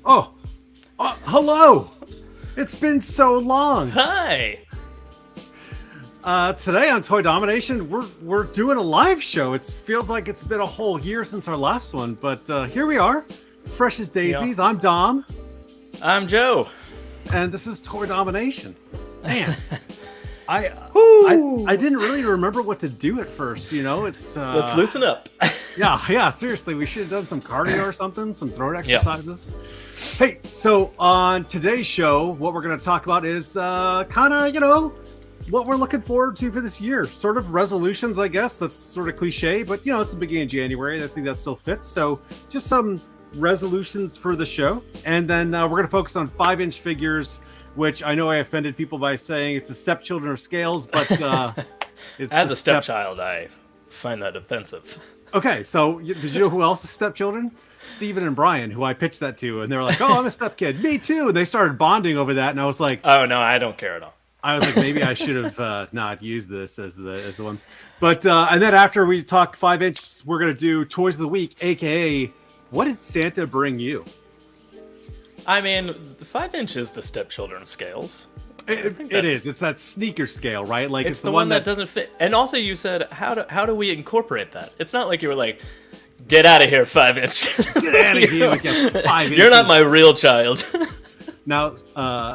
Oh, hello! It's been so long. Hi. Today on Toy DOMination, we're doing a live show. It feels like it's been a whole year since our last one, but here we are, fresh as daisies. Yeah. I'm Dom. I'm Joe. And this is Toy DOMination. Man, I didn't really remember what to do at first. You know, it's let's loosen up. yeah. Seriously, we should have done some cardio or something, some throat exercises. Yeah. Hey, so on today's show, what we're going to talk about is kind of, what we're looking forward to for this year. Sort of resolutions, I guess. That's sort of cliche, but, it's the beginning of January. I think that still fits. So just some resolutions for the show. And then we're going to focus on 5-inch figures, which I know I offended people by saying it's the stepchildren of scales, but it's as a stepchild, I find that offensive. Okay, so did you know who else is stepchildren? Steven and Brian, who I pitched that to, and they were like, "Oh, I'm a stepkid." Me too. And they started bonding over that, and I was like, "Oh no, I don't care at all." I was like, maybe I should have not used this as the one. But and then after we talk 5-inch, we're gonna do Toys of the Week, aka what did Santa bring you? I mean, the 5-inch is the stepchildren scales. It is. It's that sneaker scale, right? Like it's the one that doesn't fit. And also, you said, how do we incorporate that? It's not like you were like, get out of here, 5-inch. Get out of here, like a 5 inch. You're not my real child. Now,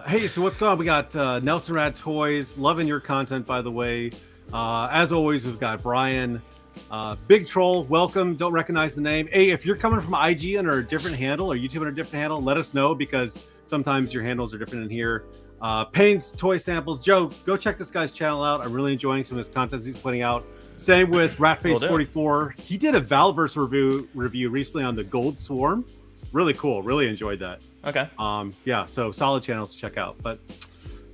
hey, so what's going on? We got Nelson Rad Toys, loving your content, by the way. As always, we've got Brian, Big Troll, welcome. Don't recognize the name. Hey, if you're coming from IG under a different handle or YouTube under a different handle, let us know because sometimes your handles are different in here. Payne's Toy Samples. Joe, go check this guy's channel out. I'm really enjoying some of his content he's putting out. Same with Ratface44. He did a Valverse review recently on the Gold Swarm. Really cool. Really enjoyed that. Okay. Yeah, so solid channels to check out. But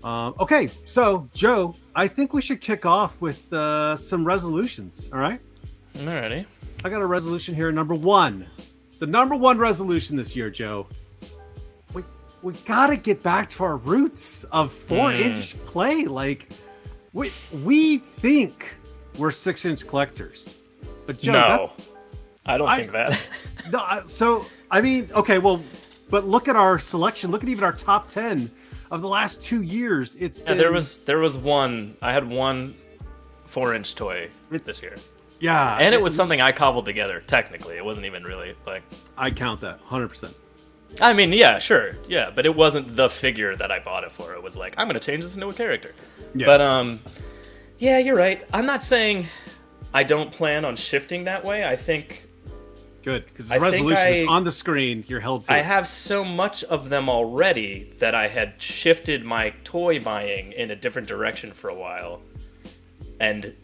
okay, so Joe, I think we should kick off with some resolutions. All right? Alrighty. I got a resolution here. Number one. The number one resolution this year, Joe. We gotta get back to our roots of 4-inch play. Like we think we're 6-inch collectors, but Joe, I don't think that. No, so I mean, okay, well, but look at our selection. Look at even our top 10 of the last 2 years. It's been, there was one. I had one 4-inch toy this year. Yeah, and it was something I cobbled together. Technically, it wasn't even really like. I count that 100%. I mean, yeah, sure, yeah, but it wasn't the figure that I bought it for. It was like, I'm gonna change this into a character. Yeah. But yeah, you're right. I'm not saying I don't plan on shifting that way. I think good because the resolution it's on the screen. You're held to. I have so much of them already that I had shifted my toy buying in a different direction for a while, and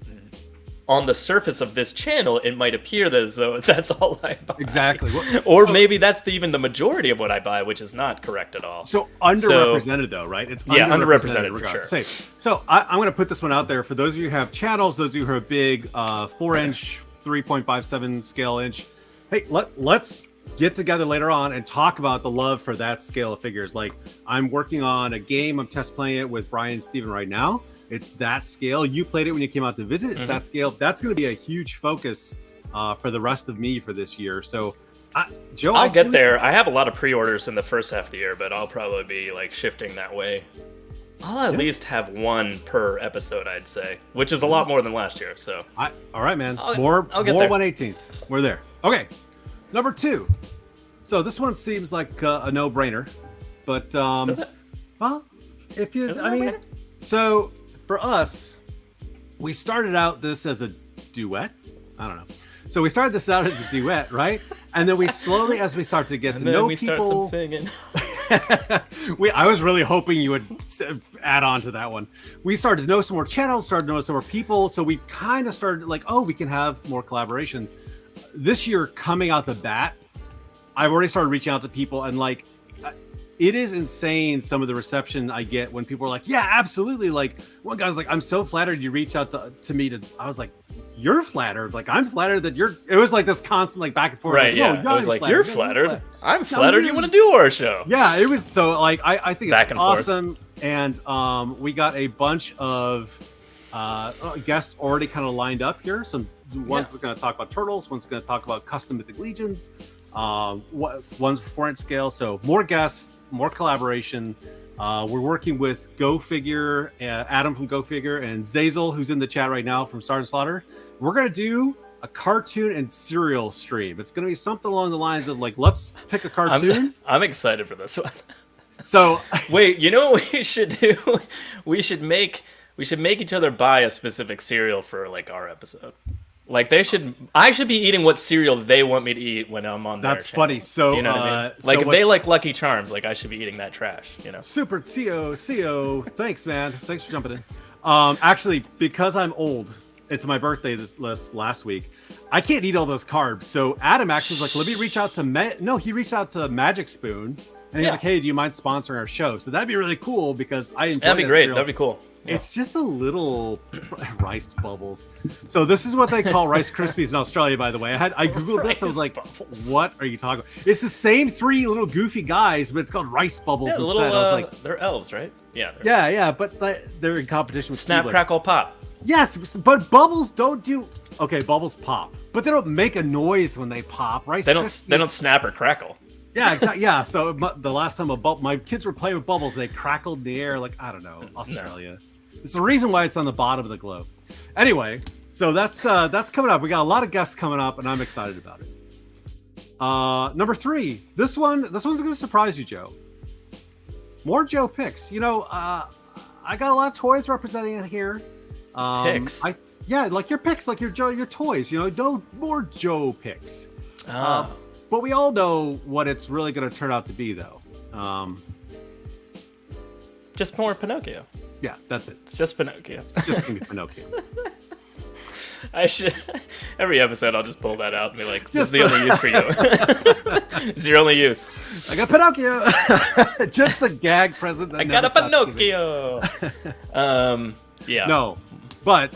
on the surface of this channel, it might appear as though that's all I buy. Exactly. Or maybe that's even the majority of what I buy, which is not correct at all. So underrepresented, though, right? It's underrepresented for sure. Safe. So I'm going to put this one out there for those of you who have channels, those of you who are big 4-inch, 3.57 scale inch. Hey, let's get together later on and talk about the love for that scale of figures. Like I'm working on a game. I'm test playing it with Brian and Steven right now. It's that scale. You played it when you came out to visit. It's that scale. That's going to be a huge focus for the rest of me for this year. So, Joe, I'll get there. I have a lot of pre-orders in the first half of the year, but I'll probably be like shifting that way. I'll at least have one per episode, I'd say, which is a lot more than last year. So, all right, man. More 1/18th. We're there. Okay, number 2. So this one seems like a no-brainer, but does it? Well, if you, I mean, so. For us, we started out this as a duet. I don't know. So we started this out as a duet, right? And then we slowly, as we start to get to know people, start some singing. I was really hoping you would add on to that one. We started to know some more channels, started to know some more people. So we kind of started like, oh, we can have more collaboration. This year, coming out the bat, I've already started reaching out to people and like, it is insane some of the reception I get when people are like, yeah, absolutely. Like one guy's like, I'm so flattered you reached out to me. I was like, you're flattered. Like I'm flattered that you're, it was like this constant like back and forth. Right, like, yeah. I was like, you're flattered. I'm flattered you want to do our show. Yeah, it was so like, I think back it's awesome. And we got a bunch of guests already kind of lined up here. Some One's going to talk about turtles. One's going to talk about custom mythic legions. One's for 4-inch scale. So more guests, more collaboration. We're working with Go Figure, Adam from Go Figure, and Zazel, who's in the chat right now from Sergeant Slaughter. We're going to do a cartoon and cereal stream. It's going to be something along the lines of like, let's pick a cartoon. I'm excited for this one. So wait, you know what we should do? We should make each other buy a specific cereal for like our episode. Like I should be eating what cereal they want me to eat when I'm on their That's channel. funny. So you know what I mean? Like if they like Lucky Charms, like I should be eating that trash, you know. Super CO. Thanks, man. Thanks for jumping in. Actually, because I'm old, it's my birthday last week. I can't eat all those carbs. So Adam actually was like, let me reach out to he reached out to Magic Spoon, and he's like, hey, do you mind sponsoring our show? So that'd be really cool because I enjoy That'd be great. Cereal. That'd be cool. Yeah. It's just a little rice bubbles. So this is what they call Rice Krispies in Australia, by the way. I googled this. I was like, bubbles. What are you talking about? It's the same 3 little goofy guys, but it's called rice bubbles instead. Little, I was like, they're elves, right? Yeah. Yeah, but they're in competition with Snap, Crackle, Pop. Yes, but bubbles don't do. Okay, bubbles pop, but they don't make a noise when they pop. Rice Krispies, they don't snap or crackle. Yeah, exactly. Yeah. So the last time my kids were playing with bubbles, they crackled in the air like, I don't know, Australia. No. It's the reason why it's on the bottom of the globe. Anyway, so that's coming up. We got a lot of guests coming up, and I'm excited about it. Number 3. This one's going to surprise you, Joe. More Joe picks. You know, I got a lot of toys representing it here. Picks. Like your picks, like your toys. You know, no more Joe picks. Oh. But we all know what it's really going to turn out to be, though. Just more Pinocchio. Yeah, that's it. It's just Pinocchio. It's just going to be Pinocchio. I should... Every episode, I'll just pull that out and be like, this is the only use for you. It's your only use. I got Pinocchio. Just the gag present. I got a Pinocchio. Yeah. No, but...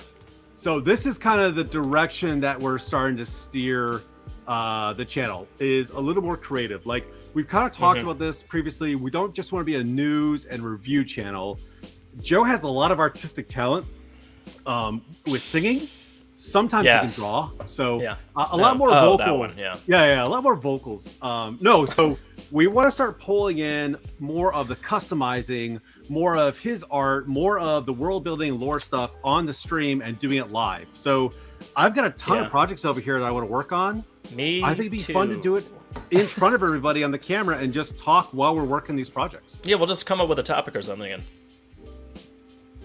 So this is kind of the direction that we're starting to steer the channel, is a little more creative. Like, we've kind of talked about this previously. We don't just want to be a news and review channel. Joe has a lot of artistic talent with singing. Sometimes he can draw. So a lot more vocal. That one, yeah, a lot more vocals. So we want to start pulling in more of the customizing, more of his art, more of the world building lore stuff on the stream and doing it live. So I've got a ton of projects over here that I want to work on. I think it'd be fun to do it in front of everybody on the camera and just talk while we're working these projects. Yeah, we'll just come up with a topic or something and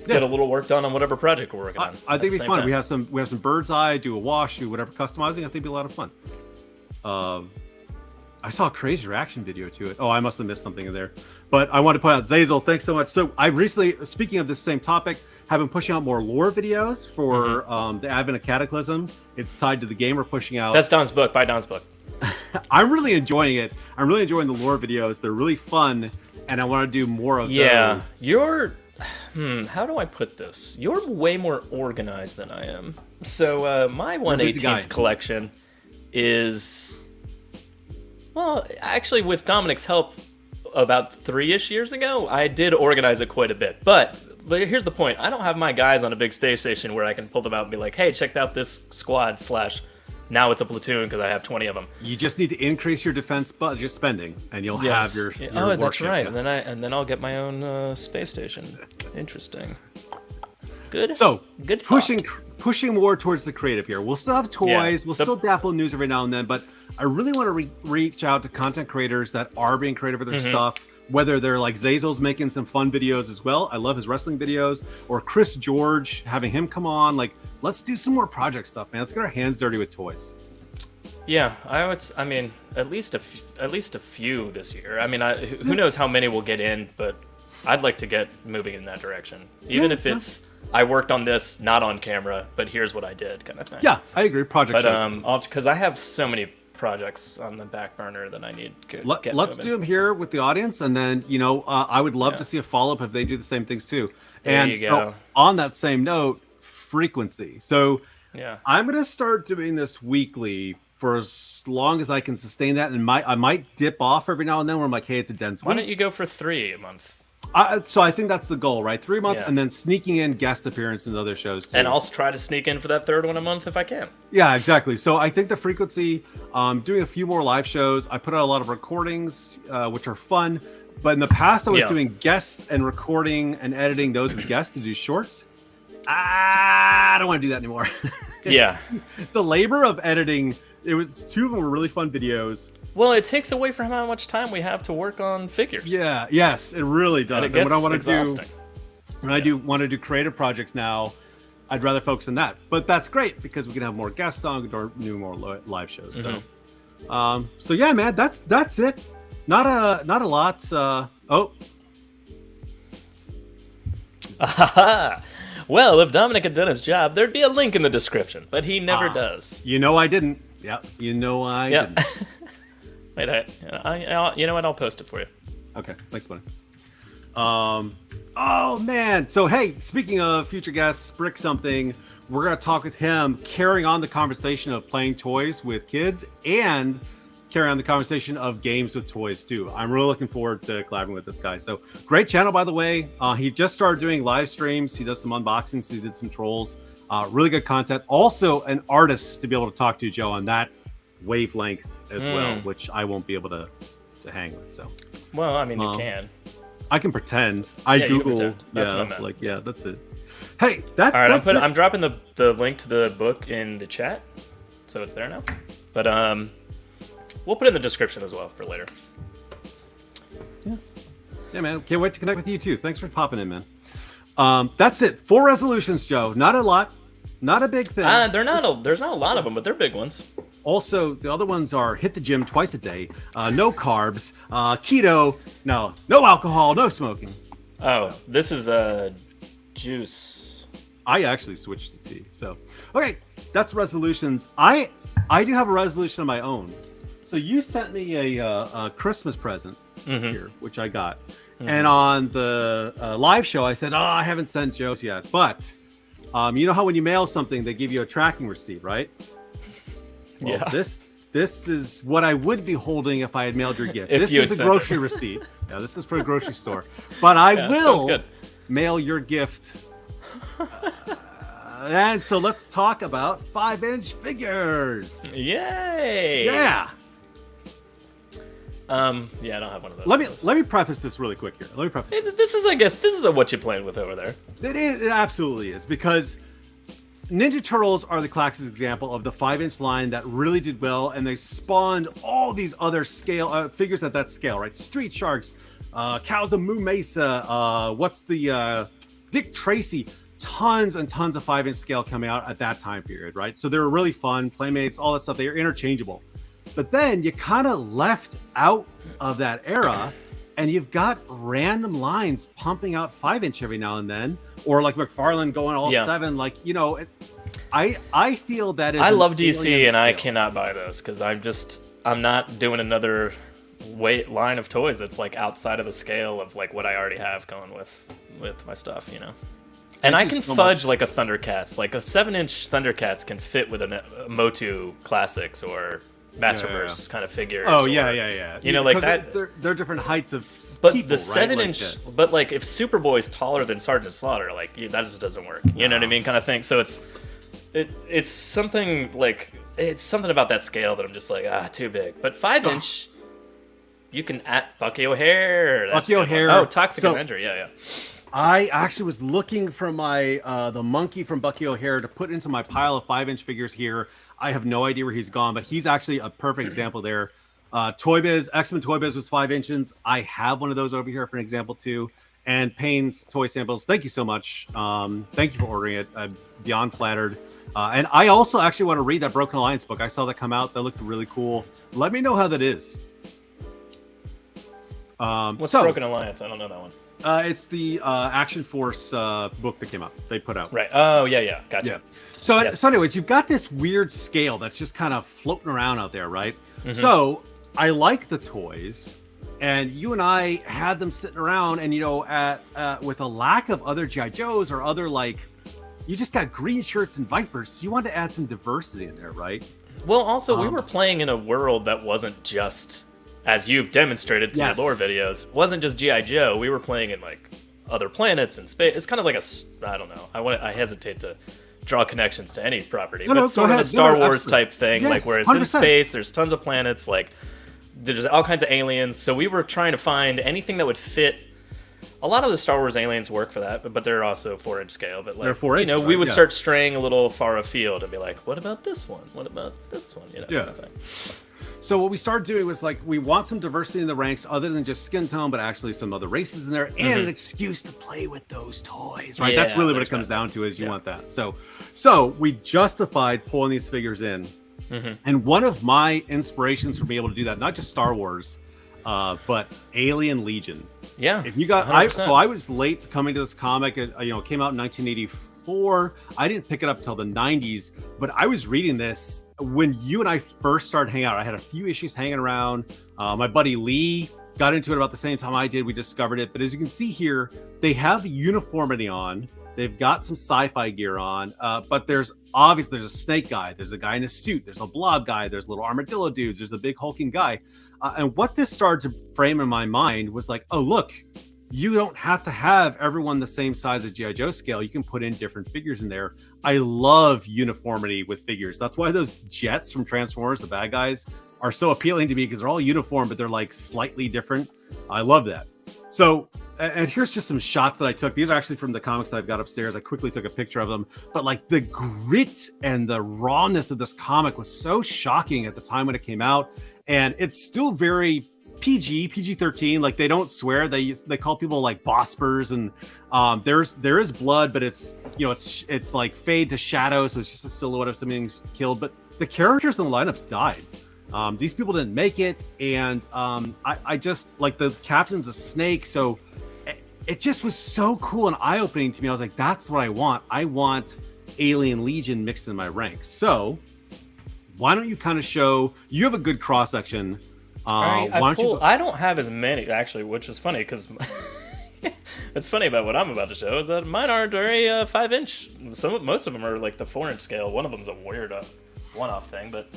get a little work done on whatever project we're working on. I think it'd be fun. Time. We have some bird's eye, do a wash, do whatever customizing. I think it'd be a lot of fun. I saw a crazy reaction video to it. Oh, I must have missed something in there. But I want to point out, Zazel, thanks so much. So I recently, speaking of this same topic, have been pushing out more lore videos for the Advent of Cataclysm. It's tied to the game we're pushing out. That's Don's book. Buy Don's book. I'm really enjoying it. I'm really enjoying the lore videos. They're really fun, and I want to do more of those. You're... how do I put this? You're way more organized than I am. So my 1/18th collection is... Well, actually, with Dominic's help, about 3-ish years ago, I did organize it quite a bit. But here's the point. I don't have my guys on a big station where I can pull them out and be like, hey, check out this squad / now it's a platoon because I have 20 of them. You just need to increase your defense budget spending, and you'll have your oh, that's right. And then I'll get my own space station. Interesting. Good. So good. Pushing more towards the creative here. We'll still have toys. We'll still dabble in news every now and then, but I really want to reach out to content creators that are being creative with their stuff. Whether they're like Zazel's making some fun videos as well. I love his wrestling videos. Or Chris George, having him come on. Like, let's do some more project stuff, man. Let's get our hands dirty with toys. Yeah, I mean, at least a few this year. I mean, who knows how many we'll get in, but I'd like to get moving in that direction. Even if it's I worked on this not on camera, but here's what I did kind of thing. Yeah, I agree. Project. But because I have so many projects on the back burner that I need to get let's moving. do them here with the audience, and then I would love to see a follow up if they do the same things too. There you go. On that same note, frequency. So yeah, I'm gonna start doing this weekly for as long as I can sustain that, and I might dip off every now and then where I'm like, hey, it's a dense week. Why don't you go for 3 a month? So I think that's the goal, right? 3 months, Yeah. and then sneaking in guest appearances in other shows too. And I'll try to sneak in for that third one a month if I can. Yeah, exactly. So I think the frequency, doing a few more live shows. I put out a lot of recordings, which are fun. But in the past, I was doing guests and recording and editing those with guests to do shorts. I don't want to do that anymore. Yeah. The labor of editing, two of them were really fun videos. Well, it takes away from how much time we have to work on figures. Yeah, yes, it really does. And it gets what I want exhausting. When I want to do creative projects now, I'd rather focus on that. But that's great because we can have more guests on or do more live shows. Mm-hmm. So yeah, man, that's it. Not a lot. Well, if Dominic had done his job, there'd be a link in the description, but he never does. You know I didn't. Yep. You know I didn't. Wait, you know what? I'll post it for you. Okay. Thanks, buddy. Oh man. So hey, speaking of future guests, Brick something. We're gonna talk with him, carrying on the conversation of playing toys with kids and carry on the conversation of games with toys too. I'm really looking forward to collaborating with this guy. So great channel, by the way. He just started doing live streams. He does some unboxings. He did some trolls. Really good content. Also an artist to be able to talk to, Joe, on that wavelength as well, which I won't be able to hang with. So, well, I mean, you can. I can pretend. I Google. Pretend. That's what I meant. That's it. Hey, all right. I'm dropping the link to the book in the chat, so it's there now. But we'll put it in the description as well for later. Yeah, man. Can't wait to connect with you too. Thanks for popping in, man. That's it. 4 resolutions, Joe. Not a lot. Not a big thing. There's not a lot of them, but they're big ones. Also, the other ones are hit the gym twice a day, no carbs, keto, no alcohol, no smoking. Oh, this is juice. I actually switched to tea. So, okay, that's resolutions. I do have a resolution of my own. So you sent me a Christmas present here, which I got. And on the live show, I said, I haven't sent Joe's yet. But you know how when you mail something, they give you a tracking receipt, right? Well, this is what I would be holding if I had mailed your gift. This is a grocery receipt. Yeah, this is for a grocery store. But I will mail your gift. And so let's talk about 5-inch figures. Yay! Yeah. I don't have one of those. Let me preface this really quick here. This is a what you playing with over there. It absolutely is, because Ninja Turtles are the classic example of the 5-inch line that really did well, and they spawned all these other scale figures at that scale, right? Street Sharks, Cows of Moo Mesa, Dick Tracy, tons and tons of 5-inch scale coming out at that time period, right? So they were really fun, Playmates, all that stuff. They were interchangeable. But then you kind of left out of that era, and you've got random lines pumping out 5-inch every now and then, or like McFarlane going all 7. Like, I feel that is. I love DC, and I cannot buy those because I'm not doing another line of toys that's like outside of the scale of like what I already have going with my stuff, And I can fudge like a Thundercats. Like a 7-inch Thundercats can fit with a Motu Classics or Masterverse kind of figures. Oh yeah. Like that. They're different heights of. But people, the 7-inch, but like if Superboy's taller than Sergeant Slaughter, like that just doesn't work. You know what I mean, kind of thing. So it's something like about that scale that I'm just like too big. But 5-inch, you can at Bucky O'Hare. Bucky O'Hare. Oh, Toxic Avenger. Yeah. I actually was looking for my the monkey from Bucky O'Hare to put into my pile of 5-inch figures here. I have no idea where he's gone, but he's actually a perfect example there. Toy Biz, X-Men Toy Biz was 5 inches. I have one of those over here for an example too. And Payne's Toy Samples, thank you so much. Thank you for ordering it. I'm beyond flattered. And I also actually want to read that Broken Alliance book. I saw that come out. That looked really cool. Let me know how that is. What's Broken Alliance? I don't know that one. It's the Action Force book that came out. They put out. Right. Oh, yeah. Gotcha. Yeah. So anyways, you've got this weird scale that's just kind of floating around out there, right? Mm-hmm. So I like the toys, and you and I had them sitting around, and with a lack of other G.I. Joes or other you just got green shirts and Vipers. So you wanted to add some diversity in there, right? Well, also we were playing in a world that wasn't just as you've demonstrated through your lore videos, wasn't just G.I. Joe. We were playing in like other planets and space. It's kind of like I don't know. I hesitate to draw connections to any property, but sort of a Star Wars type thing, like where it's 100%. In space, there's tons of planets, like there's all kinds of aliens. So we were trying to find anything that would fit. A lot of the Star Wars aliens work for that, but they're also 4-inch scale. But like, they're 4-inch, you know, we would start straying a little far afield and be like, "What about this one? What about this one?" You know, kind of thing. So what we started doing was like, we want some diversity in the ranks, other than just skin tone, but actually some other races in there, and an excuse to play with those toys, right? That's really what it comes down to. Is you want that. So we justified pulling these figures in, and one of my inspirations for being able to do that, not just Star Wars, but Alien Legion. Yeah. If you got, I was late coming to this comic. It, it came out in 1984. I didn't pick it up until the 90s, but I was reading this when you and I first started hanging out. I had a few issues hanging around. My buddy Lee got into it about the same time I did. We discovered it. But as you can see here, they have uniformity on. They've got some sci-fi gear on. But there's a snake guy. There's a guy in a suit. There's a blob guy. There's little armadillo dudes. There's the big hulking guy. And what this started to frame in my mind was like, oh, look, you don't have to have everyone the same size of G.I. Joe scale. You can put in different figures in there. I love uniformity with figures. That's why those jets from Transformers, the bad guys, are so appealing to me, because they're all uniform, but they're like slightly different. I love that. So, and here's just some shots that I took. These are actually from the comics that I've got upstairs. I quickly took a picture of them. But like the grit and the rawness of this comic was so shocking at the time when it came out. And it's still very PG-13. Like they don't swear. They call people like bospers, and there is blood, but it's it's like fade to shadow, so it's just a silhouette of something killed. But the characters in the lineups died. These people didn't make it, and I just like the captain's a snake, so it just was so cool and eye-opening to me. I was like, that's what I want. I want Alien Legion mixed in my ranks. So why don't you kind of show? You have a good cross section. I don't have as many actually, which is funny because it's funny about what I'm about to show is that mine aren't very 5-inch. Most of them are like the 4-inch scale. One of them is a weird one-off thing, but.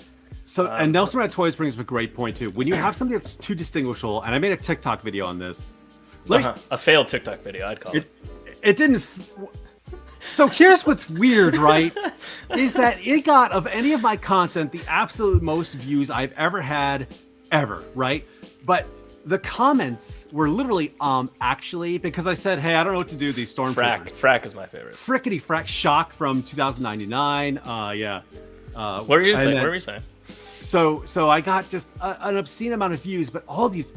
So and Nelson Rat Toys brings up a great point too. When you have something that's too distinguishable, and I made a TikTok video on this. A failed TikTok video, I'd call it. It didn't. So here's what's weird, right? Is that it got, of any of my content, the absolute most views I've ever had, right? But the comments were literally, actually, because I said, hey, I don't know what to do with these stormtroopers. Frack is my favorite. Frickety frack, Shock from 2099. Yeah. What were you saying? What were you saying? So I got just an obscene amount of views, but all these.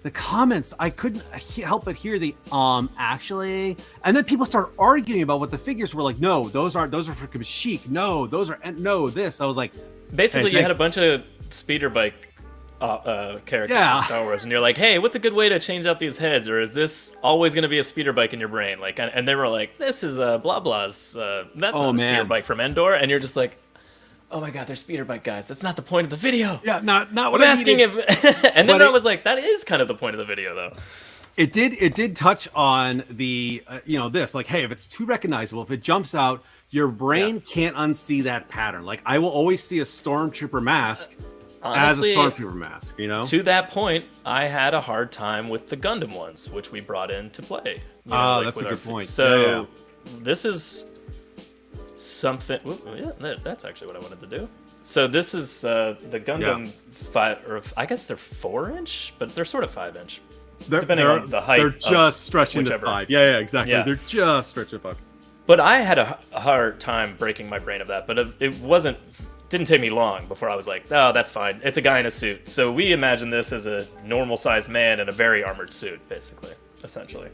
The comments, I couldn't help but hear the actually, and then people start arguing about what the figures were like. No, those are for Kashyyyk. No, this. I was like, basically, you had a bunch of speeder bike characters from Star Wars, and you're like, hey, what's a good way to change out these heads, or is this always going to be a speeder bike in your brain? Like, and they were like, this is blah blah's. That's not a speeder bike from Endor, and you're just like. Oh my God, they're speeder bike guys. That's not the point of the video. Yeah, not what I'm asking if. And then I was like, that is kind of the point of the video, though. It did touch on the this, like, hey, if it's too recognizable, if it jumps out, your brain can't unsee that pattern. Like, I will always see a stormtrooper mask as a stormtrooper mask. To that point, I had a hard time with the Gundam ones, which we brought in to play. That's a good point. So this is. Something. That's actually what I wanted to do. So this is the Gundam 5, or I guess they're 4-inch, but they're sort of 5-inch, depending on the height. They're just stretching to 5. Yeah, exactly. Yeah. They're just stretching to 5. But I had a hard time breaking my brain of that. But it didn't take me long before I was like, oh, that's fine. It's a guy in a suit. So we imagine this as a normal-sized man in a very armored suit, basically, essentially.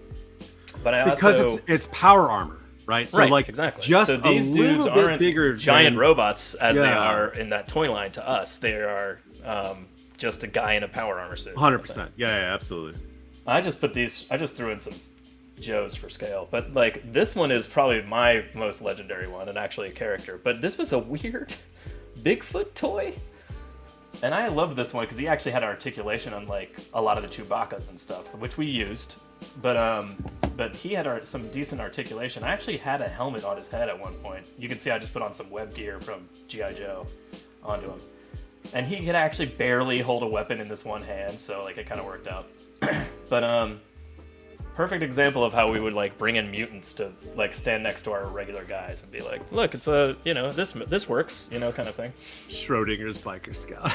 But because it's power armor. Right, so like exactly. Just so these dudes aren't bigger giant robots as they are in that toy line to us. They are just a guy in a power armor suit. 100%. Yeah, absolutely. I just threw in some Joes for scale, but like this one is probably my most legendary one and actually a character. But this was a weird Bigfoot toy, and I loved this one because he actually had articulation on like a lot of the Chewbacca's and stuff, which we used. But he had some decent articulation. I actually had a helmet on his head at one point. You can see I just put on some web gear from G.I. Joe onto him. and he could actually barely hold a weapon in this one hand, so like it kind of worked out. But perfect example of how we would like bring in mutants to like stand next to our regular guys and be like, look, it's a, you know, this works, you know, kind of thing. Schrodinger's biker scout.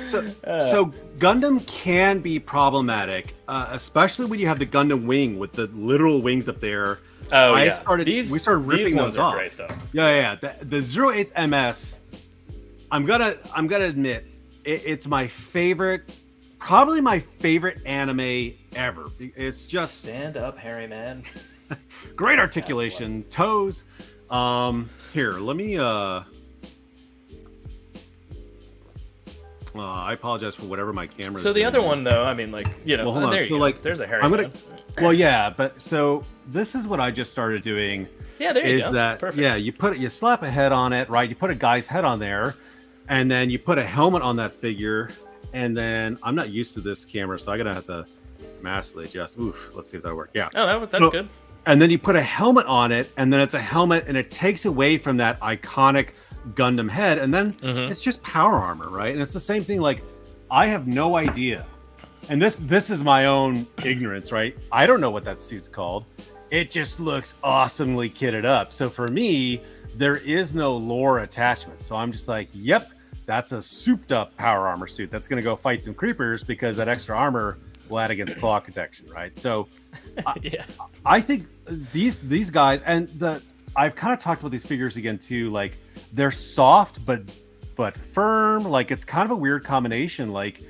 So Gundam can be problematic, especially when you have the Gundam wing with the literal wings up there. Oh, we started ripping those off. Great, though. Yeah. The 08 MS, I'm gonna admit, it's my favorite, probably my favorite anime ever. It's just stand up, hairy man. Great articulation, toes. Here, let me. I apologize for whatever my camera. So the other one, though, I mean, like, you know, well, there you go. Like, there's a hairy man. Well, yeah, but so this is what I just started doing. Yeah, there you go. Is that perfect? Yeah, you slap a head on it, right? You put a guy's head on there, and then you put a helmet on that figure, and then I'm not used to this camera, so I'm gonna have to massively adjust. Oof, let's see if that works. Yeah. Oh, that's good. And then you put a helmet on it, and then it's a helmet, and it takes away from that iconic Gundam head, and then it's just power armor, right? And it's the same thing. Like, I have no idea, and this is my own ignorance, right? I don't know what that suit's called. It just looks awesomely kitted up. So for me, there is no lore attachment. So I'm just like, yep, that's a souped up power armor suit that's going to go fight some creepers because that extra armor will add against claw protection, right? So yeah. I think these guys, and I've kind of talked about these figures again too, like they're soft but firm. Like it's kind of a weird combination. Like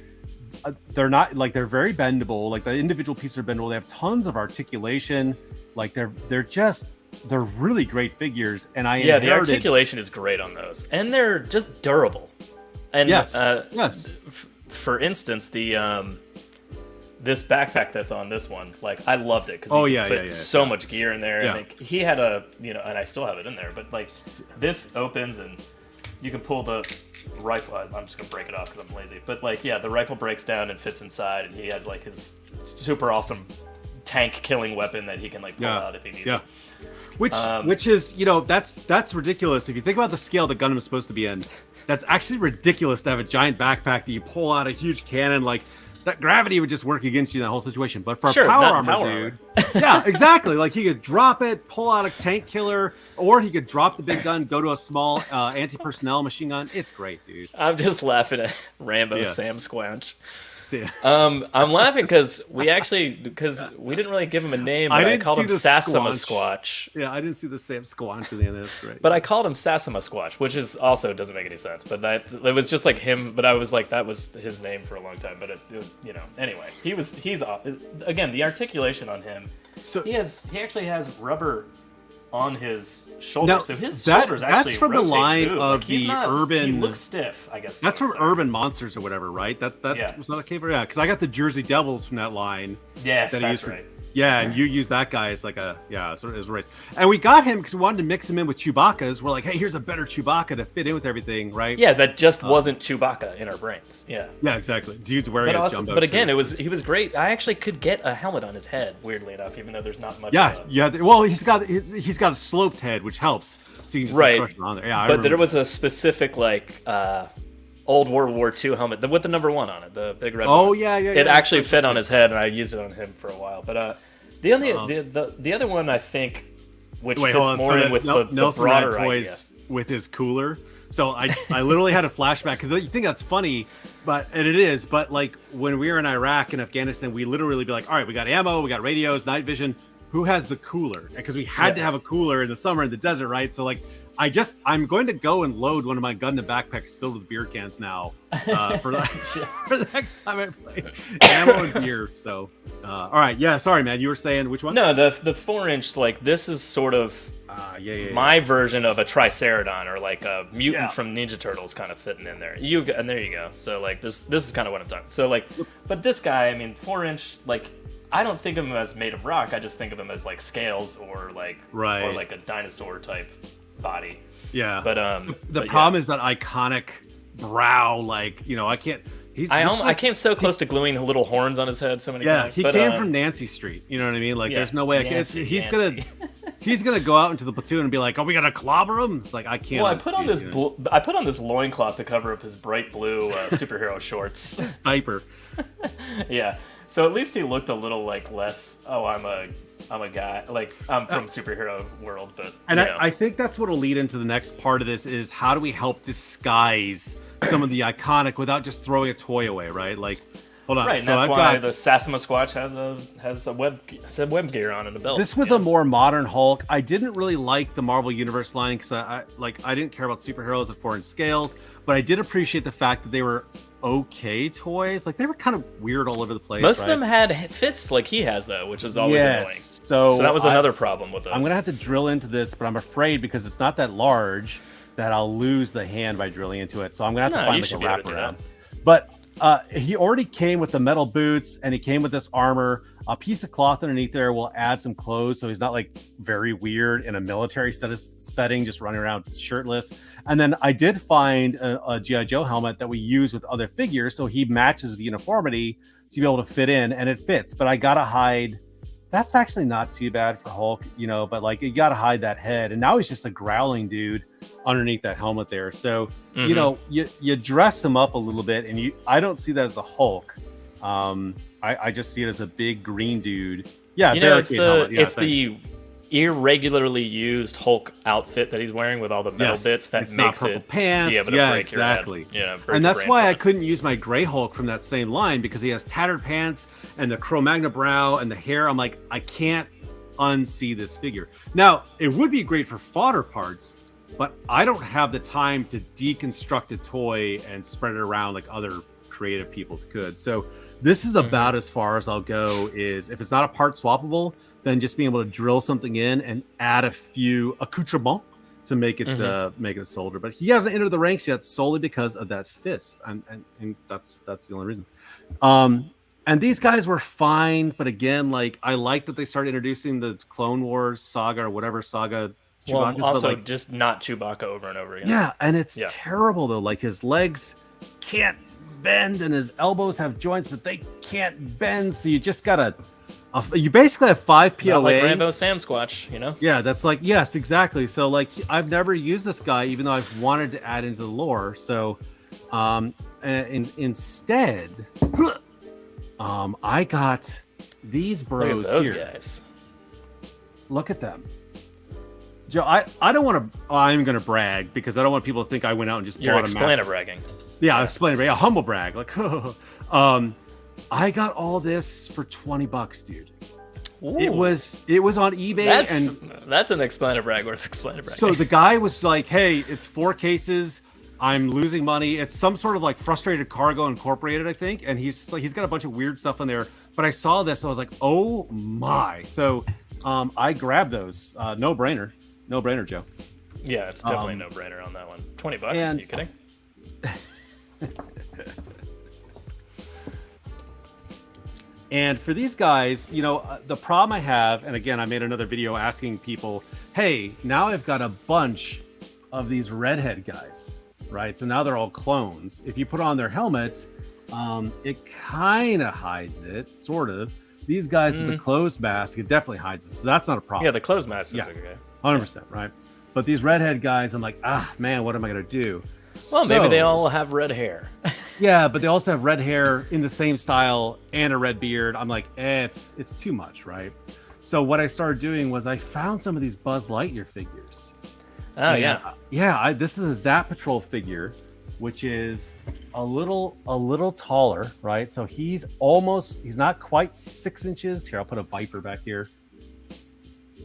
they're not, like they're very bendable. Like the individual pieces are bendable. They have tons of articulation. Like they're really great figures. And the articulation is great on those, and they're just durable. And yes. For instance, the this backpack that's on this one, like I loved it because you could fit so much gear in there. Yeah. And like, he had a, you know, and I still have it in there, but like this opens and you can pull the rifle. I'm just gonna break it off because I'm lazy. But like, yeah, the rifle breaks down and fits inside, and he has like his super awesome tank killing weapon that he can like pull out if he needs it. Which is, you know, that's ridiculous. If you think about the scale that Gundam is supposed to be in, that's actually ridiculous to have a giant backpack that you pull out a huge cannon. Like that gravity would just work against you in that whole situation. But for a power armor dude, yeah, exactly. Like he could drop it, pull out a tank killer, or he could drop the big gun, go to a small anti-personnel machine gun. It's great, dude. I'm just laughing at Rambo Sam Squanch. See. I'm laughing because we didn't really give him a name. But I called him Sassama Squatch. Yeah, I didn't see the Sam Squanch in the end. That's great. But I called him Sassama Squatch, which is also doesn't make any sense. But it was just like him. But I was like, that was his name for a long time. But you know, anyway, he's again, the articulation on him. So he actually has rubber on his shoulder, so his shoulders actually that's from the line of like the urban. He looks stiff, I guess. That's from Urban Monsters or whatever, right? Was that a came from? Yeah, because I got the Jersey Devils from that line. Yes, that's right. Yeah, and you use that guy as like sort of as a race. And we got him because we wanted to mix him in with Chewbacca's. We're like, hey, here's a better Chewbacca to fit in with everything, right? Yeah, that just wasn't Chewbacca in our brains. Yeah. Yeah, exac,ly. Dude's wearing a jumbo. But again, he was great. I actually could get a helmet on his head, weirdly enough, even though there's not much. Yeah. Well, he's got a sloped head, which helps. So you can just crush it on there. Yeah, but there was a specific like old World War II helmet with the number 1 on it, the big red one. Oh yeah. It actually fit on his head, and I used it on him for a while. But the other one, I think, which fits more in with the broader idea. With his cooler. So I literally had a flashback because you think that's funny, and it is. But like when we were in Iraq and Afghanistan, we literally be like, all right, we got ammo, we got radios, night vision. Who has the cooler? Because we had to have a cooler in the summer in the desert, right? So like, I'm going to go and load one of my Gundam backpacks filled with beer cans now for the next time I play ammo and beer. So, all right, yeah. Sorry, man. You were saying which one? No, the 4-inch. Like this is sort of my version of a Triceratron or like a mutant from Ninja Turtles kind of fitting in there. And there you go. So like this is kind of what I'm talking. So like, but this guy, I mean, 4-inch, like. I don't think of him as made of rock. I just think of him as like scales or like a dinosaur type body. Yeah. But the problem is that iconic brow. Like, you know, I can't. I came so close to gluing little horns on his head so many times. Yeah, he came from Nancy Street. You know what I mean? Like, there's no way I can. he's gonna go out into the platoon and be like, "Oh, we gotta clobber him." It's like I can't. Well, I put on this loincloth to cover up his bright blue superhero shorts. His diaper. Yeah. So at least he looked a little like less. Oh, I'm a guy. Like I'm from superhero world, but and I think that's what'll lead into the next part of this is how do we help disguise some of the iconic without just throwing a toy away, right? Like, hold on. Right, and so that's why the Sassima Squatch has a web gear on and a belt. This was a more modern Hulk. I didn't really like the Marvel Universe line because I didn't care about superheroes at foreign scales, but I did appreciate the fact that they were okay toys. Like they were kind of weird all over the place. Most of them had fists like he has though, which is always annoying. So that was another problem with those. I'm gonna have to drill into this, but I'm afraid because it's not that large that I'll lose the hand by drilling into it. So I'm gonna have to find like a wraparound. But he already came with the metal boots and he came with this armor. A piece of cloth underneath there will add some clothes so he's not like very weird in a military setting, just running around shirtless. And then I did find a G.I. Joe helmet that we use with other figures, so he matches with uniformity to be able to fit in, and it fits. But I gotta hide. That's actually not too bad for Hulk, you know, but like you gotta hide that head. And now he's just a growling dude underneath that helmet there. So, you know, you dress him up a little bit, and I don't see that as the Hulk. I just see it as a big green dude. Yeah, you know, it's the irregularly used Hulk outfit that he's wearing with all the metal bits that makes it pants. Be able to break exactly. Your head. And that's why I couldn't use my gray Hulk from that same line because he has tattered pants and the Cro-Magnon brow and the hair. I'm like, I can't unsee this figure. Now, it would be great for fodder parts, but I don't have the time to deconstruct a toy and spread it around like other creative people could. So this is about as far as I'll go. Is if it's not a part swappable, then just being able to drill something in and add a few accoutrements to make it a soldier. But he hasn't entered the ranks yet solely because of that fist, and that's the only reason. And these guys were fine, but again, like I like that they started introducing the Clone Wars saga or whatever saga. Well, also just not Chewbacca over and over again. Yeah, and it's terrible though. Like his legs can't bend and his elbows have joints, but they can't bend. So you just gotta. You basically have 5 POA. Not like Rambo Sam Squatch, you know? Yeah, that's like, yes, exactly. So, like, I've never used this guy, even though I've wanted to add into the lore. So, instead, I got these bros. Look at those here. Guys. Look at them. Joe, I don't want to. I'm going to brag because I don't want people to think I went out and just bought a massive. You're explainer bragging. Yeah, explainer bragging. A humble brag. Like, I got all this for $20, dude. Ooh. It was on eBay. That's an explainer brag worth explainer bragging. So the guy was like, "Hey, it's 4 cases. I'm losing money. It's some sort of like Frustrated Cargo Incorporated, I think." And he's got a bunch of weird stuff in there. But I saw this, I was like, "Oh my!" So I grabbed those. No brainer, Joe. Yeah, it's definitely a no brainer on that one. $20? Are you kidding? And for these guys, you know, the problem I have, and again, I made another video asking people, hey, now I've got a bunch of these redhead guys, right? So now they're all clones. If you put on their helmet, it kind of hides it, sort of. These guys with the closed mask, it definitely hides it. So that's not a problem. Yeah, the closed mask is okay. 100%, right? But these redhead guys, I'm like, man, what am I going to do? Well, maybe they all have red hair. Yeah, but they also have red hair in the same style and a red beard. I'm like, it's too much, right? So what I started doing was I found some of these Buzz Lightyear figures. Oh, and, yeah. This is a Zap Patrol figure, which is a little taller, right? So he's not quite 6 inches. Here, I'll put a Viper back here.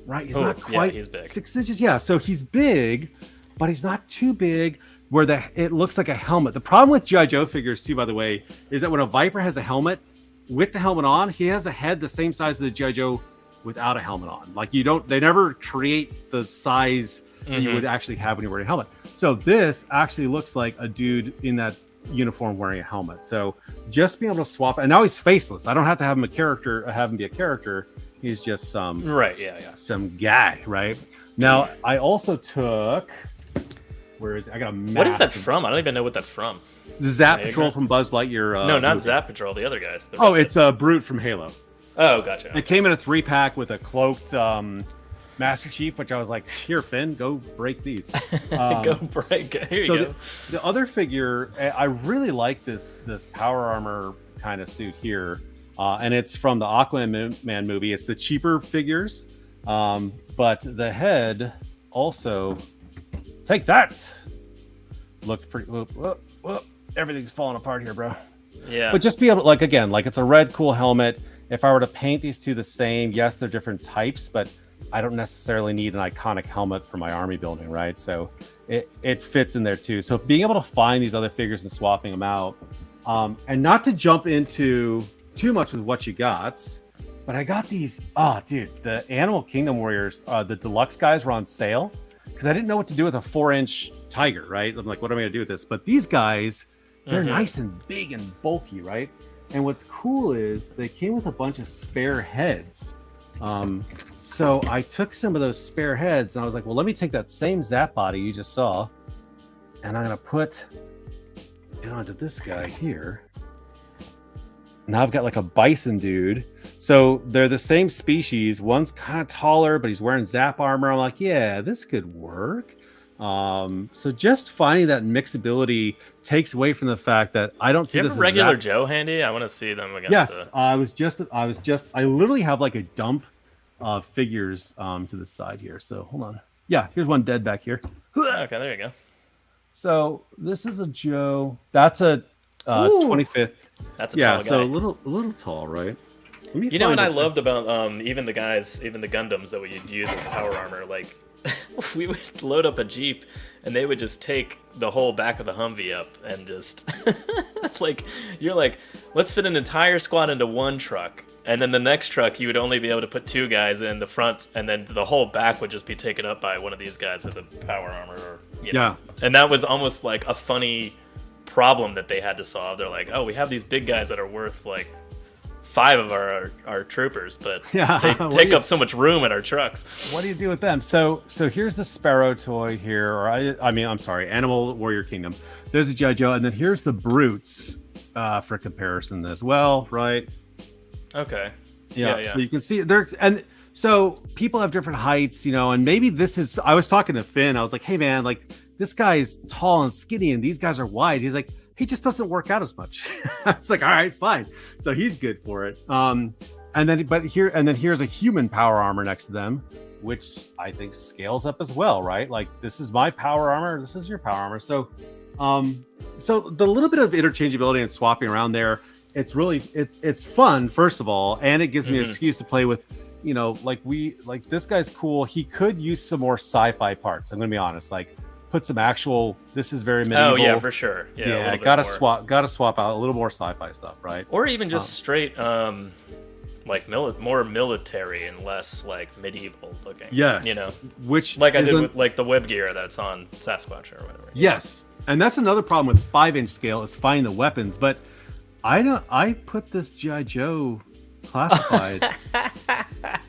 Right, he's not quite he's big. 6 inches. Yeah, so he's big, but he's not too big where it looks like a helmet. The problem with G.I. Joe figures, too, by the way, is that when a Viper has a helmet, with the helmet on, he has a head the same size as the G.I. Joe without a helmet on. Like, they never create the size that you would actually have when you're wearing a helmet. So this actually looks like a dude in that uniform wearing a helmet. So just being able to swap, and now he's faceless. I don't have to have him be a character. He's just some guy, right? Now, I also took... Where is it? I got a map. What is that from? I don't even know what that's from. The Zap Patrol from Buzz Lightyear. No, not Zap Patrol. The other guys. It's a Brute from Halo. Oh, gotcha. It came in a 3-pack with a cloaked Master Chief, which I was like, here, Finn, go break these. Go break. Here you go. The other figure, I really like this power armor kind of suit here, and it's from the Aquaman movie. It's the cheaper figures, but the head also, take that, looked pretty. Whoop, everything's falling apart here, bro. Yeah. But just be able to, like, again, like, it's a red cool helmet. If I were to paint these two the same, yes, they're different types, but I don't necessarily need an iconic helmet for my army building, right? So it fits in there too. So being able to find these other figures and swapping them out, and not to jump into too much with what you got, but I got these. Oh, dude, the Animal Kingdom Warriors, the deluxe guys were on sale because I didn't know what to do with a 4-inch tiger, right? I'm like, what am I gonna do with this? But these guys, they're nice and big and bulky, right? And what's cool is they came with a bunch of spare heads. So I took some of those spare heads and I was like, well, let me take that same Zap body you just saw, and I'm gonna put it onto this guy here. Now I've got like a bison dude. So they're the same species. One's kind of taller, but he's wearing Zap armor. I'm like, yeah, this could work. So just finding that mixability takes away from the fact that I don't see Do you this have a regular Zap... Joe handy? I want to see them against. Yes, I literally have like a dump of figures to the side here. So hold on. Yeah, here's one dead back here. Okay, there you go. So this is a Joe. That's a 25th. That's a tall guy. So a little tall, right? You know what I loved about even the Gundams that we would use as power armor, like we would load up a Jeep and they would just take the whole back of the Humvee up and just like, you're like, let's fit an entire squad into one truck. And then the next truck, you would only be able to put 2 guys in the front, and then the whole back would just be taken up by one of these guys with a power armor. Or, you know. Yeah. And that was almost like a funny problem that they had to solve. They're like, oh, we have these big guys that are worth like 5 of our troopers, but they take up so much room in our trucks. What do you do with them? So here's the Sparrow toy here, or I'm sorry, Animal Warrior Kingdom. There's a G.I. Joe, and then here's the Brutes for comparison as well, right? Okay. Yeah. So you can see there, and so people have different heights, and maybe this is. I was talking to Finn. I was like, "Hey, man, like this guy's tall and skinny, and these guys are wide." He's like, "He just doesn't work out as much." I was like, "All right, fine." So he's good for it. And then here's a human power armor next to them, which I think scales up as well, right? Like this is my power armor. This is your power armor. So the little bit of interchangeability and swapping around there. It's really it's fun, first of all, and it gives me an excuse to play with, like this guy's cool. He could use some more sci-fi parts. I'm gonna be honest, like put some actual. This is very medieval. Oh yeah, for sure. Yeah, gotta swap out a little more sci-fi stuff, right? Or even just straight like more military and less like medieval looking. Yes, which like I did with like the web gear that's on Sasquatch or whatever. Yes, and that's another problem with 5-inch scale is finding the weapons, but. I put this G.I. Joe classified,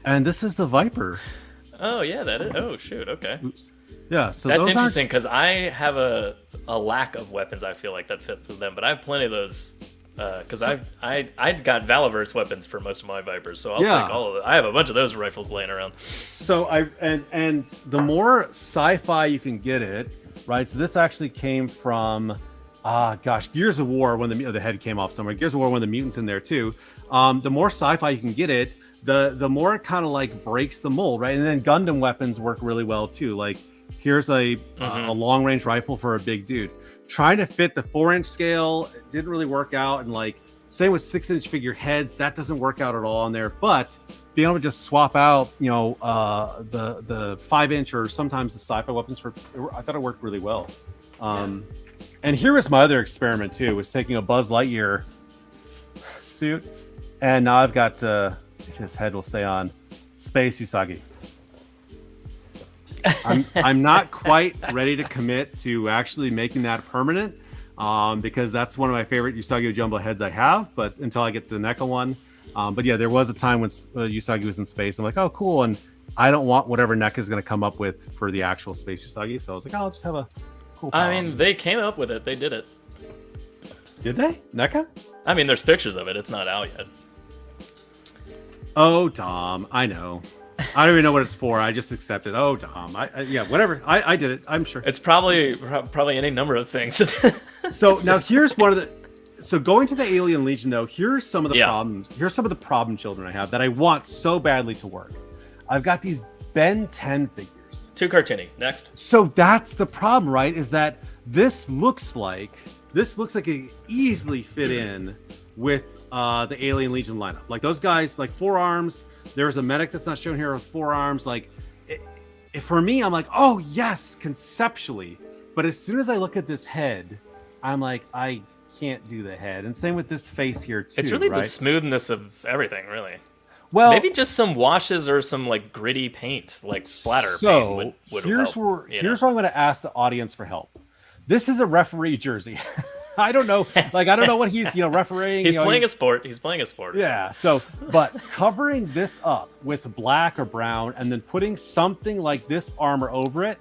and this is the Viper. Oh yeah, that is. Oh shoot, okay. Oops. Yeah, so that's interesting because I have a lack of weapons. I feel like that fit for them, but I have plenty of those because I got Valiverse weapons for most of my Vipers, so I'll take all of it. I have a bunch of those rifles laying around. So and the more sci-fi you can get it, right? So this actually came from. Gears of War when the head came off somewhere. Gears of War when the mutants in there too. The more sci-fi you can get it, the more it kind of like breaks the mold, right? And then Gundam weapons work really well too. Like here's a long range rifle for a big dude. Trying to fit the 4-inch scale didn't really work out, and like same with 6-inch figure heads, that doesn't work out at all on there. But being able to just swap out, the 5-inch or sometimes the sci-fi weapons I thought it worked really well. And here was my other experiment too, was taking a Buzz Lightyear suit, and now I've got if his head will stay on, Space Usagi. I'm not quite ready to commit to actually making that permanent, because that's one of my favorite Usagi Jumbo heads I have. But until I get the NECA one, but yeah, there was a time when Usagi was in space. I'm like, oh cool, and I don't want whatever NECA is going to come up with for the actual Space Usagi, so I was like, oh, I'll just have a. Cool. I mean, they came up with it. They did it. Did they? NECA? I mean, there's pictures of it. It's not out yet. Oh, Tom, I know. I don't even know what it's for. I just accept it. Oh, Dom. Yeah, whatever. I did it. I'm sure. It's probably any number of things. So now here's one of the. So going to the Alien Legion though, here's some of the problems. Here's some of the problem children I have that I want so badly to work. I've got these Ben 10 figures. Too cartoony. Next. So that's the problem, right? Is that this looks like it easily fit in with the Alien Legion lineup. Like those guys, like 4 arms. There's a medic that's not shown here with 4 arms. Like, for me, I'm like, oh yes, conceptually. But as soon as I look at this head, I'm like, I can't do the head. And same with this face here too. It's really right? the smoothness of everything, really. Well, maybe just some washes or some like gritty paint, like splatter paint would here's help. Here's where I'm going to ask the audience for help. This is a referee jersey. I don't know. Like, I don't know what he's, refereeing. He's playing a sport. He's playing a sport. Yeah. So, but covering this up with black or brown and then putting something like this armor over it,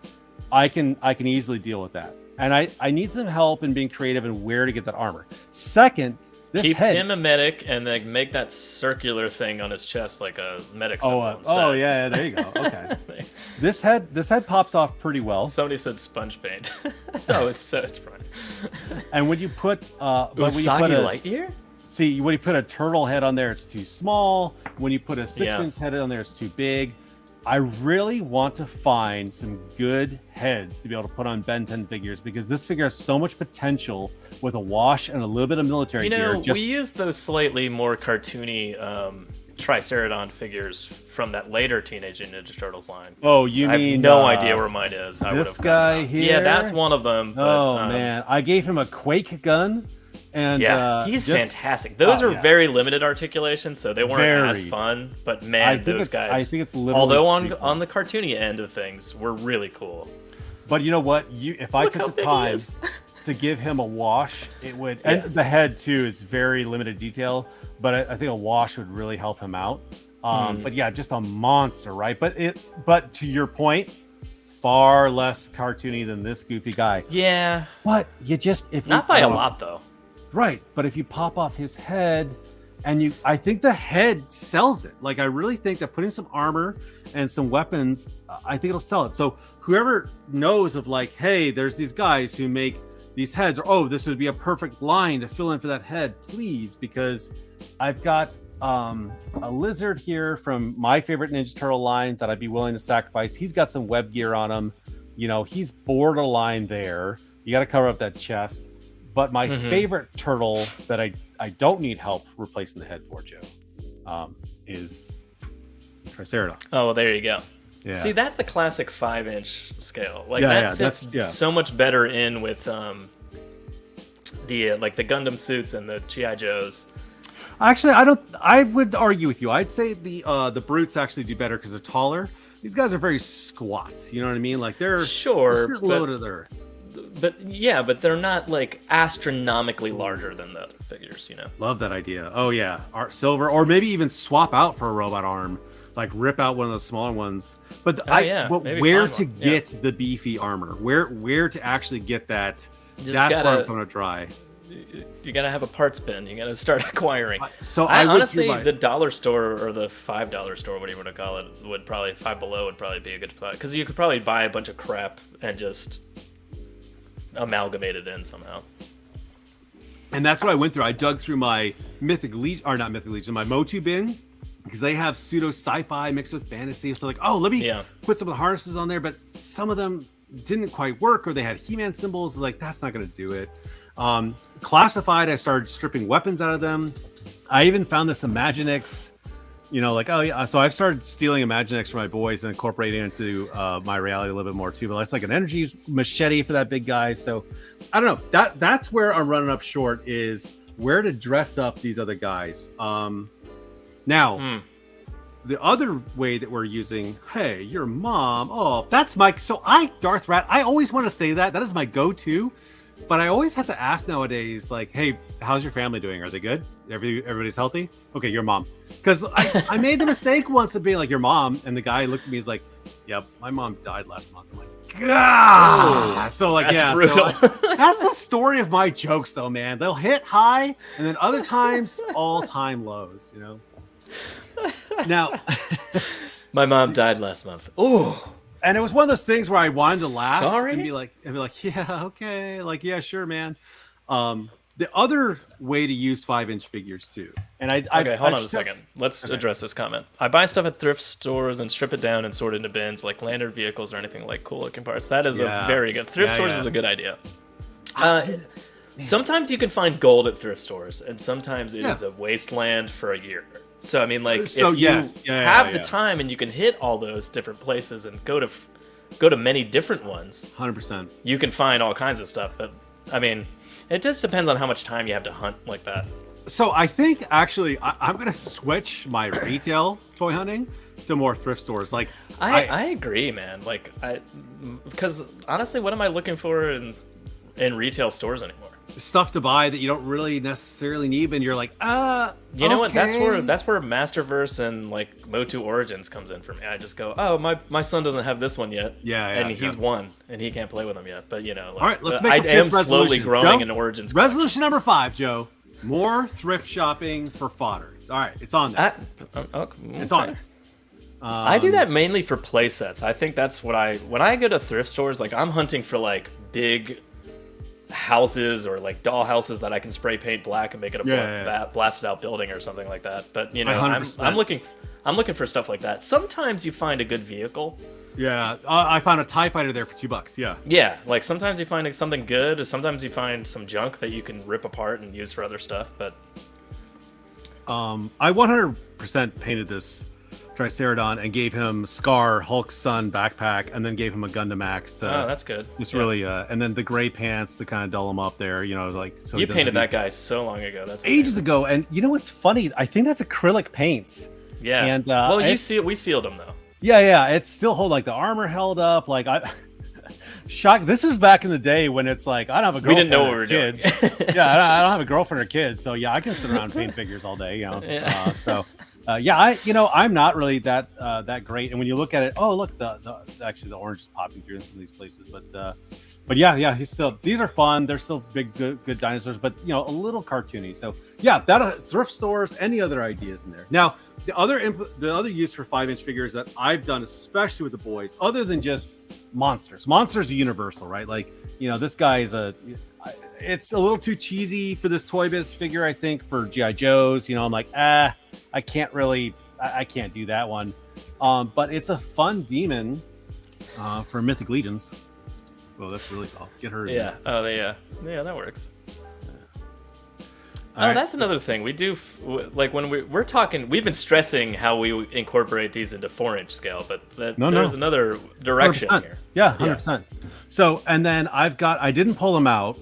I can easily deal with that. And I need some help in being creative and where to get that armor. Second, this keep head. him a medic and then make that circular thing on his chest like a medic symbol instead. Oh yeah, there you go. Okay. This head pops off pretty well. Somebody said sponge paint. Oh, it's fine. And when you put Usagi Lightyear? See, when you put a turtle head on there, it's too small. When you put a 6-inch head on there, it's too big. I really want to find some good heads to be able to put on Ben 10 figures because this figure has so much potential with a wash and a little bit of military gear. We used those slightly more cartoony Triceratodon figures from that later Teenage Ninja Turtles line. Oh, I have no idea where mine is. This guy here? Yeah, that's one of them. But, man. I gave him a Quake gun. And he's fantastic. Those are very limited articulation, so they weren't as fun. But man, those guys. I think it's literally. Although on the cartoony end of things, were really cool. But you know what? If I took the time to give him a wash, it would. And the head too is very limited detail. But I think a wash would really help him out. But yeah, just a monster, right? But to your point, far less cartoony than this goofy guy. Yeah. But not by a lot though. Right, but if you pop off his head, and I think the head sells it. Like I really think that putting some armor and some weapons, I think it'll sell it. So whoever knows of like, hey, there's these guys who make these heads, or this would be a perfect line to fill in for that head, please, because I've got a lizard here from my favorite Ninja Turtle line that I'd be willing to sacrifice. He's got some web gear on him. He's borderline there. You got to cover up that chest. But my favorite turtle that I don't need help replacing the head for, Joe, is Triceratodon. Oh, well, there you go. Yeah. See, that's the classic 5-inch scale. Like that fits so much better in with the Gundam suits and the GI Joes. Actually, I would argue with you. I'd say the brutes actually do better because they're taller. These guys are very squat. You know what I mean? Like they're low to the earth. But they're not like astronomically larger than the other figures, Love that idea. Oh yeah, Art Silver, or maybe even swap out for a robot arm, like rip out one of those smaller ones. But where to get the beefy armor? Where to actually get that? That's where I'm going to try. You gotta have a parts bin. You gotta start acquiring. I honestly, the dollar store or the $5 store, whatever you want to call it, would probably Five Below would probably be a good spot because you could probably buy a bunch of crap and just amalgamate it in somehow. And that's what I went through. I dug through my Mythic Legion, or not Mythic Legion, my Motu bin, because they have pseudo sci-fi mixed with fantasy. So let me put some of the harnesses on there, but some of them didn't quite work, or they had He-Man symbols. Like that's not going to do it. Classified, I started stripping weapons out of them. I even found this Imaginex. So I've started stealing Imaginex from my boys and incorporating it into my reality a little bit more too. But that's like an energy machete for that big guy. So I don't know. That's where I'm running up short is where to dress up these other guys. Now, the other way that we're using, hey, your mom. Oh, that's my. So Darth Rat. I always want to say that. That is my go-to. But I always have to ask nowadays, like, hey, how's your family doing? Are they good? Everybody's healthy? Okay, your mom. Because I made the mistake once of being like, your mom, and the guy looked at me, he's like, yep, my mom died last month. I'm like, God! So like, that's brutal. So that's the story of my jokes though, man. They'll hit high, and then other times, all-time lows, Now, My mom died last month. Ooh. And it was one of those things where I wanted to laugh Sorry? and be like, yeah, okay, like, yeah, sure, man. The other way to use 5-inch figures too, and Hold on a second. Let's address this comment. I buy stuff at thrift stores and strip it down and sort it into bins, like landed vehicles or anything like cool looking parts. That is a very good. Thrift stores is a good idea. Sometimes you can find gold at thrift stores, and sometimes it is a wasteland for a year. So I mean, like, if you have the time and you can hit all those different places and go to many different ones, 100%, you can find all kinds of stuff. But I mean, it just depends on how much time you have to hunt like that. So I think actually I'm gonna switch my retail toy hunting to more thrift stores. Like I agree, man. Like because honestly, what am I looking for in retail stores anymore? Stuff to buy that you don't really necessarily need, and you're like, you know what? That's where Masterverse and like Motu Origins comes in for me. I just go, oh, my son doesn't have this one yet, and he's one, and he can't play with them yet. But you know, like, all right, let's make I am slowly growing an Origins collection. Resolution number 5, Joe: more thrift shopping for fodder. All right, it's on there. Okay. It's on there. I do that mainly for play sets. I think that's what when I go to thrift stores, like I'm hunting for like big houses or like doll houses that I can spray paint black and make it a blasted out building or something like that. But you know, I'm looking for stuff like that. Sometimes you find a good vehicle. Yeah, I found a TIE fighter there for $2. Yeah, like sometimes you find something good, or sometimes you find some junk that you can rip apart and use for other stuff. But I 100% painted this Triceratron and gave him Scar Hulk's son backpack, and then gave him a Gundam axe to. Oh, that's good. Just really, and then the gray pants to kind of dull him up there. You know, like so. You painted that guy so long ago. That's ages ago, and you know what's funny? I think that's acrylic paints. Yeah. And we sealed them though. Yeah. It's still hold like the armor held up. Like shock. This is back in the day when it's like I don't have a girlfriend. We didn't know what we were kids. doing. I don't have a girlfriend or kids, so yeah, I can sit around and paint figures all day. You know, I'm not really that great. And when you look at it, oh look, actually the orange is popping through in some of these places, but yeah, these are fun. They're still big, good dinosaurs, but you know, a little cartoony. So yeah, that thrift stores. Any other ideas in there? Now the other use for 5-inch figures that I've done, especially with the boys, other than just monsters. Monsters are universal, right? Like, you know, this guy is it's a little too cheesy for this Toy Biz figure, I think, for G.I. Joes. You know, I'm like, I can't do that one. But it's a fun demon for Mythic Legions. Well, that's really tall. Get her. Yeah. Oh, yeah, that works. Right. That's another thing we do. Like when we're talking, we've been stressing how we incorporate these into 4-inch scale, but there's another direction 100%. here. Yeah, 100%. So, and then I didn't pull them out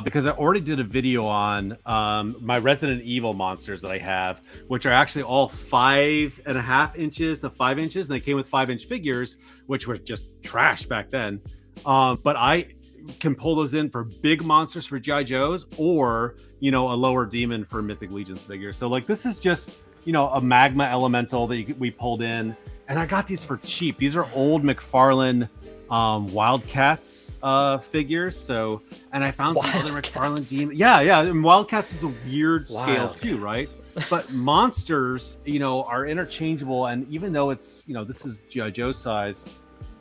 because I already did a video on my Resident Evil monsters that I have, which are actually all 5.5 inches to 5 inches, and they came with 5-inch figures, which were just trash back then. But I can pull those in for big monsters for G.I. Joes, or you know, a lower demon for Mythic Legions figures. So like this is just, you know, a magma elemental that we pulled in, and I got these for cheap. These are old McFarlane Wildcats figures. So, and I found some other McFarlane demon. Yeah. And Wildcats is a weird scale too, right? But monsters, you know, are interchangeable, and even though it's, you know, this is G.I. Joe size,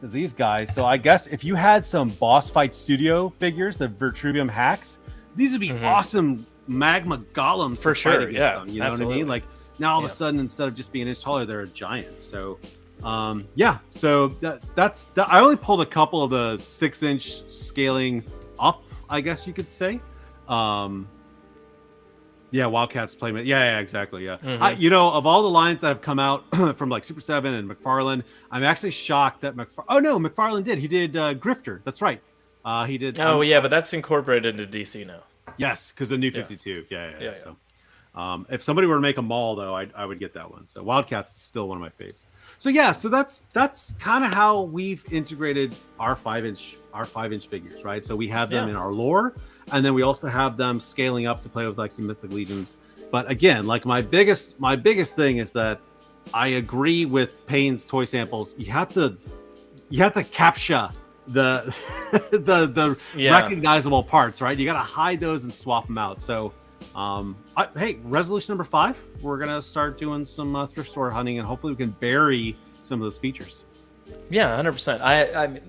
these guys. So I guess if you had some Boss Fight Studio figures, the Vitruvium hacks, these would be awesome magma golems for sure. Yeah, them, you know what I mean? Like now all of a sudden, instead of just being an inch taller, they're a giant. So so that's I only pulled a couple of the 6-inch scaling up, I guess you could say. Wildcats Playmate. Yeah, exactly. Yeah. Mm-hmm. You know, of all the lines that have come out from like Super 7 and McFarlane, I'm actually shocked that McFarlane did. He did Grifter. That's right. He did. Oh, yeah, but that's incorporated into DC now. Yes, because the new 52. Yeah. So, if somebody were to make a mall, though, I would get that one. So Wildcats is still one of my faves. So yeah, so that's kind of how we've integrated our 5-inch figures, right? So we have them in our lore, and then we also have them scaling up to play with like some Mythic Legions. But again, like my biggest thing is that I agree with Payne's toy samples. You have to capture the recognizable parts, right? You got to hide those and swap them out. So hey, resolution number 5, we're gonna start doing some thrift store hunting, and hopefully we can bury some of those features. Yeah, 100%. I mean,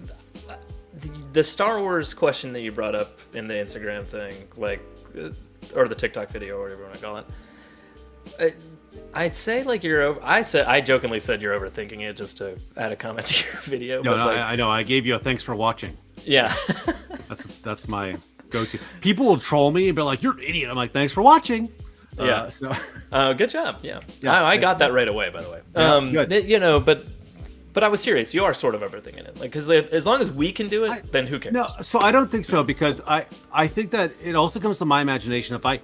the Star Wars question that you brought up in the Instagram thing, like, or the TikTok video, or whatever you want to call it. I'd say like you're over. I jokingly said you're overthinking it just to add a comment to your video. No, but like, I know. I gave you a thanks for watching. Yeah. that's my go-to. People will troll me and be like, "You're an idiot." I'm like, "Thanks for watching." Yeah. So good job. Yeah. I got that right away, by the way. Good. You know, but I was serious. You are sort of overthinking it, like, because as long as we can do it, then who cares? No, so I don't think so, because I think that it also comes to my imagination. If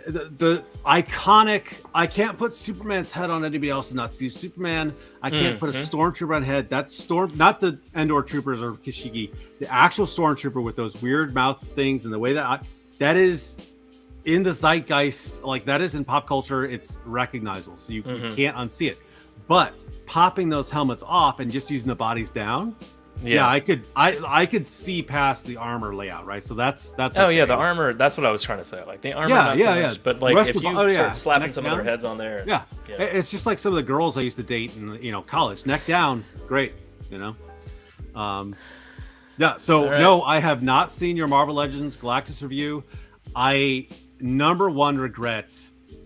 the iconic, I can't put Superman's head on anybody else and not see Superman. I can't put a stormtrooper on head. That's not the Endor troopers or Kashigi, the actual stormtrooper with those weird mouth things and the way that is in the zeitgeist, like that is in pop culture. It's recognizable, so you can't unsee it. But popping those helmets off and just using the bodies down. Yeah, I could see past the armor layout, right? So that's oh yeah, the armor. That's what I was trying to say. Like the armor, not so much, but like if you start slapping some of their heads on there, it's just like some of the girls I used to date in college. Neck down, great, Yeah. So right. No, I have not seen your Marvel Legends Galactus review. Number one regret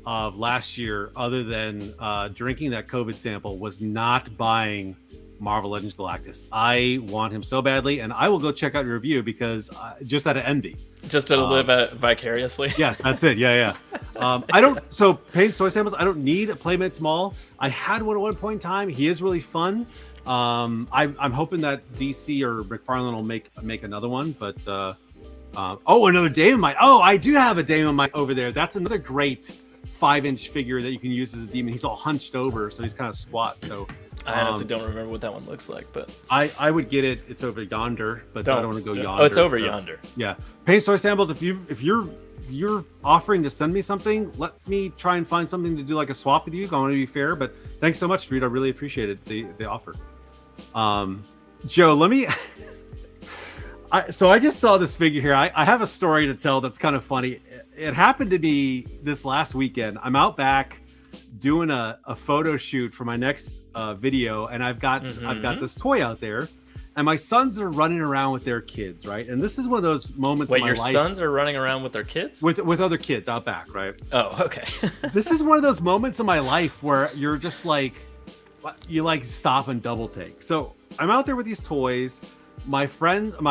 of last year, other than drinking that COVID sample, was not buying Marvel Legends Galactus. I want him so badly, and I will go check out your review because just out of envy. Just to live vicariously. Yes, that's it. Yeah. I don't. So Payne's Toy Samples. I don't need a Playmate Small. I had one at one point in time. He is really fun. I'm hoping that DC or McFarlane will make another one. But another Damon. Oh, I do have a Damon over there. That's another great 5-inch figure that you can use as a demon. He's all hunched over, so he's kind of squat. So I honestly don't remember what that one looks like, but I would get it. It's over yonder, but I don't want to go yonder. Oh, it's over yonder. Yeah, Payne's Toy Samples. If you're offering to send me something, let me try and find something to do like a swap with you. I want to be fair, but thanks so much, Reed. I really appreciated the offer. Joe, let me. So I just saw this figure here. I have a story to tell that's kind of funny. It happened to be this last weekend. I'm out back doing a photo shoot for my next video, and I've got this toy out there, and my sons are running around with their kids, right? And this is one of those moments in my life. Wait, your sons are running around with their kids? With other kids out back, right? Oh, okay. This is one of those moments in my life where you're just like, you like stop and double take. So I'm out there with these toys. My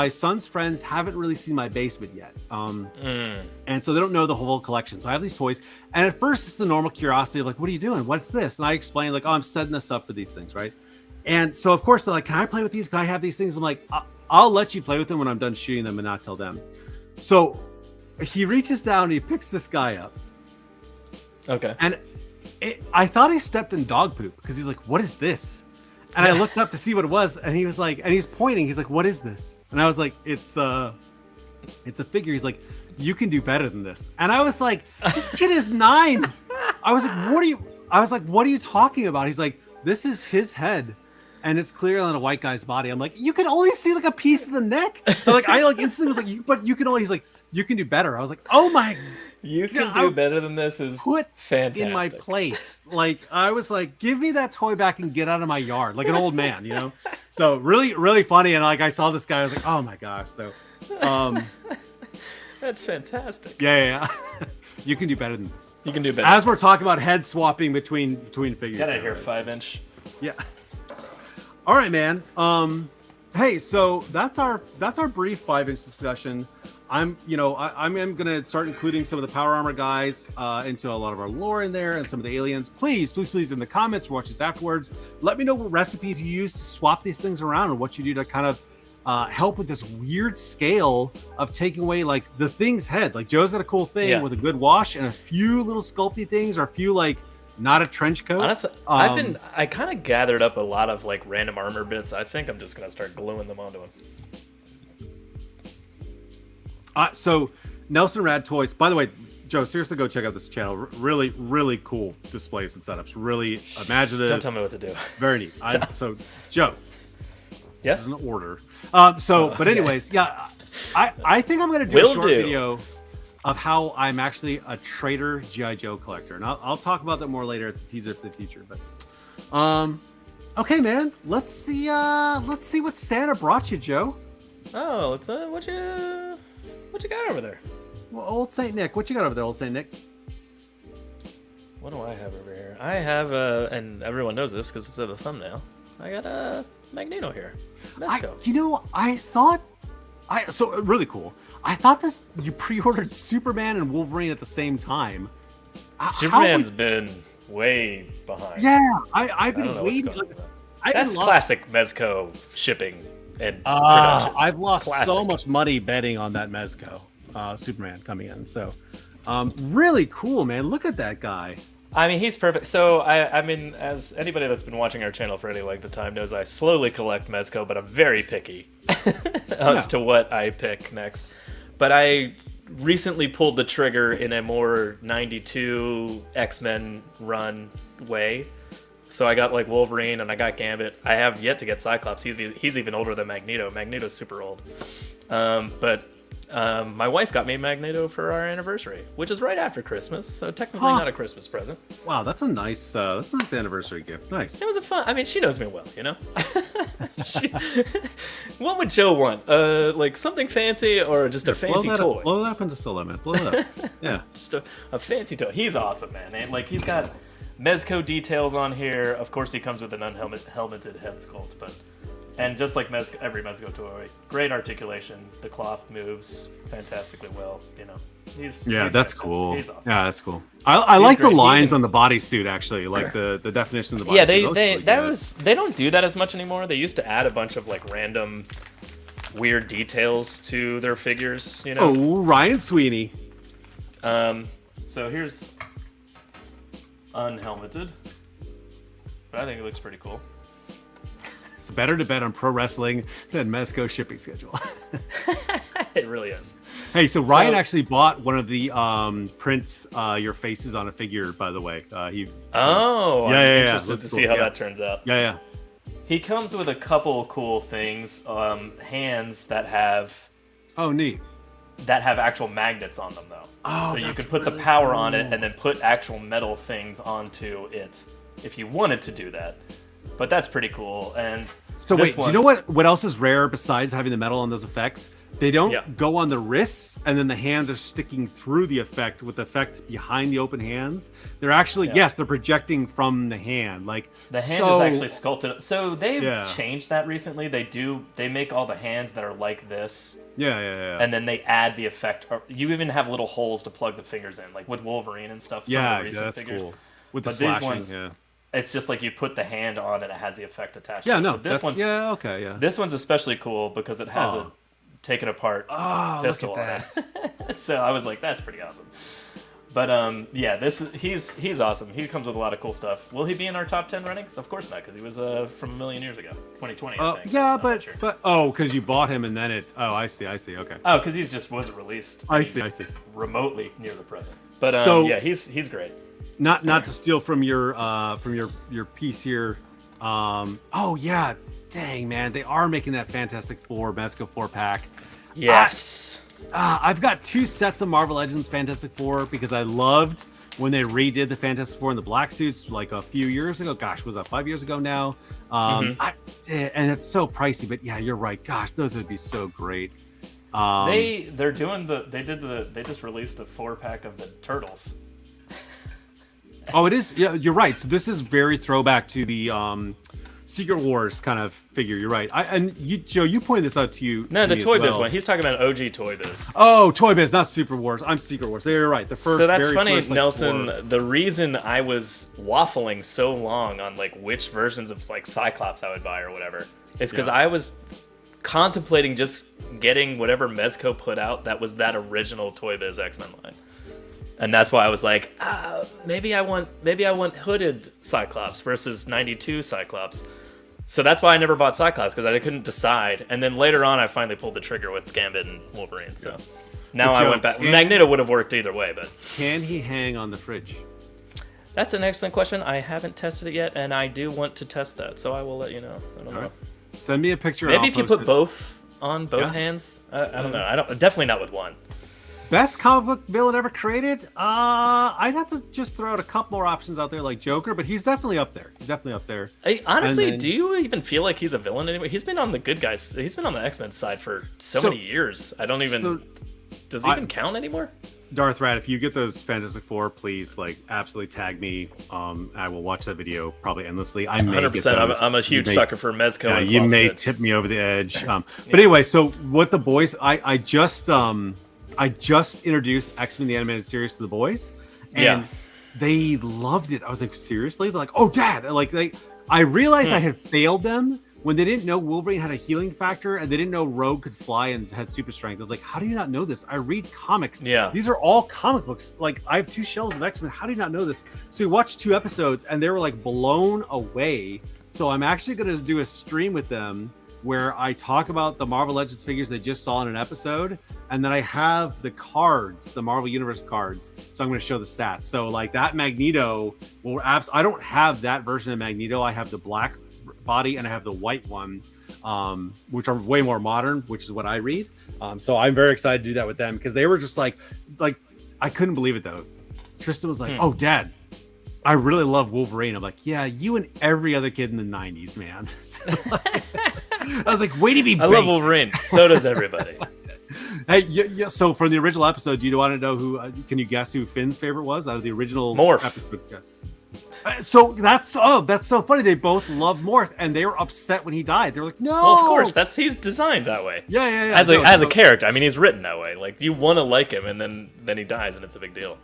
son's friends haven't really seen my basement yet. And so they don't know the whole collection. So I have these toys. And at first it's the normal curiosity of like, what are you doing? What's this? And I explain like, oh, I'm setting this up for these things, right? And so of course they're like, can I play with these? Can I have these things? I'm like, I'll let you play with them when I'm done shooting them and not tell them. So he reaches down and he picks this guy up. Okay. And I thought he stepped in dog poop because he's like, what is this? And I looked up to see what it was, and he was like, and he's pointing. He's like, "What is this?" And I was like, "It's a figure." He's like, "You can do better than this." And I was like, "This kid is 9." I was like, "What are you talking about?" He's like, "This is his head, and it's clear on a white guy's body." I'm like, "You can only see like a piece of the neck." So like, I like instantly was like, "But you can only." He's like, "You can do better." I was like, "Oh my." You can do better than this is fantastic. In my place. Like, I was like, give me that toy back and get out of my yard. Like an old man, So really, really funny. And like, I saw this guy, I was like, oh my gosh. So, that's fantastic. Yeah. You can do better than this. You can do better. As we're talking about head swapping between figures. Get out of here, 5-inch. Yeah. All right, man. Hey, so that's our brief 5-inch discussion. I'm gonna start including some of the power armor guys into a lot of our lore in there and some of the aliens. Please in the comments, watch this afterwards. Let me know what recipes you use to swap these things around and what you do to kind of help with this weird scale of taking away like the thing's head. Like Joe's got a cool thing with a good wash and a few little sculpty things or a few like not a trench coat. Honestly, I kind of gathered up a lot of like random armor bits. I think I'm just gonna start gluing them onto him. So Nelson Rad Toys, by the way, Joe, seriously go check out this channel. Really, really cool displays and setups. Really imaginative. Don't tell me what to do. Very neat. So Joe, yeah, this is an order. But anyways, yeah, I think I'm going to do a short video of how I'm actually a trader G.I. Joe collector. And I'll talk about that more later. It's a teaser for the future. But Okay, man. Let's see what Santa brought you, Joe. Oh, it's what you got over there? Well, old Saint Nick. What you got over there, old Saint Nick? What do I have over here? I have and everyone knows this because it's in the thumbnail. I got a Magneto here. Mezco. So really cool. I thought you pre-ordered Superman and Wolverine at the same time. Superman's been way behind. Yeah, I've been waiting. That's classic Mezco shipping and production. I've lost so much money betting on that Mezco Superman coming in. So, really cool, man. Look at that guy. I mean, he's perfect. So, I mean, as anybody that's been watching our channel for any length of time knows, I slowly collect Mezco, but I'm very picky as to what I pick next. But I recently pulled the trigger in a more 92 X-Men run way. So I got like Wolverine and I got Gambit. I have yet to get Cyclops. He's even older than Magneto. Magneto's super old. But my wife got me Magneto for our anniversary, which is right after Christmas. So technically not a Christmas present. Wow, that's a nice anniversary gift. Nice. It was I mean, she knows me well, you know. What would Joe want? Like something fancy or just a fancy toy? Blow it up into solo, man. Blow it up. Yeah. Just a fancy toy. He's awesome, man. And like he's got Mezco details on here. Of course, he comes with an unhelmeted head sculpt, and just like every Mezco toy, great articulation. The cloth moves fantastically well. You know, he's that's fantastic. cool. He's awesome. Yeah, that's cool. I like the lines on the bodysuit actually, like the definition of the bodysuit. Yeah, they don't do that as much anymore. They used to add a bunch of like random weird details to their figures. You know. Oh, Ryan Sweeney. So here's unhelmeted, but I think it looks pretty cool. It's better to bet on pro wrestling than Mezco shipping schedule. It really is. Hey, so Ryan actually bought one of the prints, your faces on a figure, by the way. I'm interested to see how that turns out. Yeah. He comes with a couple cool things. Hands that have... Oh, neat. That have actual magnets on them, though. Oh, so you could put the power on it and then put actual metal things onto it if you wanted to do that. But that's pretty cool. And so wait, do you know what else is rare besides having the metal on those effects? They don't go on the wrists, and then the hands are sticking through the effect with the effect behind the open hands. They're actually they're projecting from the hand. Like the hand is actually sculpted. So they've changed that recently. They make all the hands that are like this. Yeah. And then they add the effect. You even have little holes to plug the fingers in, like with Wolverine and stuff. That's figures. Cool. With the slashing, these ones, it's just like you put the hand on and it has the effect attached. Yeah, no, this one's This one's especially cool because it has a taken apart pistol on it. So I was like, that's pretty awesome. But he's awesome. He comes with a lot of cool stuff. Will he be in our top 10 runnings? Of course not, because he was from a million years ago, 2020. I think. Yeah, but because you bought him and then it. Oh, I see. Okay. Oh, because he just wasn't released. I see. Remotely near the present. But he's great. Not to steal from your piece here. Dang man, they are making that Fantastic Four Mezco 4-pack. Yes. I've got 2 sets of Marvel Legends Fantastic Four because I loved when they redid the Fantastic Four in the black suits like a few years ago. Gosh, was that 5 years ago now? And it's so pricey, but yeah, you're right. Gosh, those would be so great. They just released a 4-pack of the Turtles. Oh, it is. Yeah, you're right. So this is very throwback to the Secret Wars kind of figure. You're right. Joe, you pointed this out to you. No, the Toy Biz one. He's talking about OG Toy Biz. Oh, Toy Biz, not Super Wars. I'm Secret Wars. So you're right. The first. So that's funny, first, Nelson. The reason I was waffling so long on like which versions of like Cyclops I would buy or whatever is because I was contemplating just getting whatever Mezco put out that was that original Toy Biz X-Men line. And that's why I was like, maybe I want hooded Cyclops versus 92 Cyclops. So that's why I never bought Cyclops, because I couldn't decide. And then later on, I finally pulled the trigger with Gambit and Wolverine. So now I went back. Magneto would have worked either way, but can he hang on the fridge? That's an excellent question. I haven't tested it yet, and I do want to test that. So I will let you know. I don't know. Right. Send me a picture. Maybe if you put both on both hands. I don't know. Definitely not with one. Best comic book villain ever created? I'd have to just throw out a couple more options out there, like Joker, but he's definitely up there. He's definitely up there. Honestly, do you even feel like he's a villain anymore? He's been on the good guys. He's been on the X-Men side for so many years. I don't even. Does he even count anymore? Darth Rat, if you get those Fantastic Four, please absolutely tag me. I will watch that video probably endlessly. I may 100%. I'm a huge sucker for Mezco. Yeah, you may tip me over the edge. But anyway, so what the boys? I just introduced X-Men the Animated Series to the boys, and they loved it. I was like, seriously? They're like, oh, Dad! I realized I had failed them when they didn't know Wolverine had a healing factor and they didn't know Rogue could fly and had super strength. I was like, how do you not know this? I read comics. Yeah. These are all comic books. Like, I have 2 shelves of X-Men. How do you not know this? So we watched 2 episodes and they were like blown away. So I'm actually going to do a stream with them where I talk about the Marvel Legends figures they just saw in an episode. And then I have the cards, the Marvel Universe cards. So I'm going to show the stats. So like that Magneto, I don't have that version of Magneto. I have the black body and I have the white one, which are way more modern, which is what I read. So I'm very excited to do that with them because they were just like I couldn't believe it though. Tristan was like, "Oh, Dad, I really love Wolverine." I'm like, "Yeah, you and every other kid in the '90s, man." So, I was like, "Way to be basic." I love Wolverine. So does everybody. Hey, so from the original episode, do you want to know who? Can you guess who Finn's favorite was out of the original episode? Yes. So that's so funny. They both love Morph, and they were upset when he died. They were like, "No." Well, of course, he's designed that way. Yeah. As a character, I mean, he's written that way. Like you want to like him, and then he dies, and it's a big deal.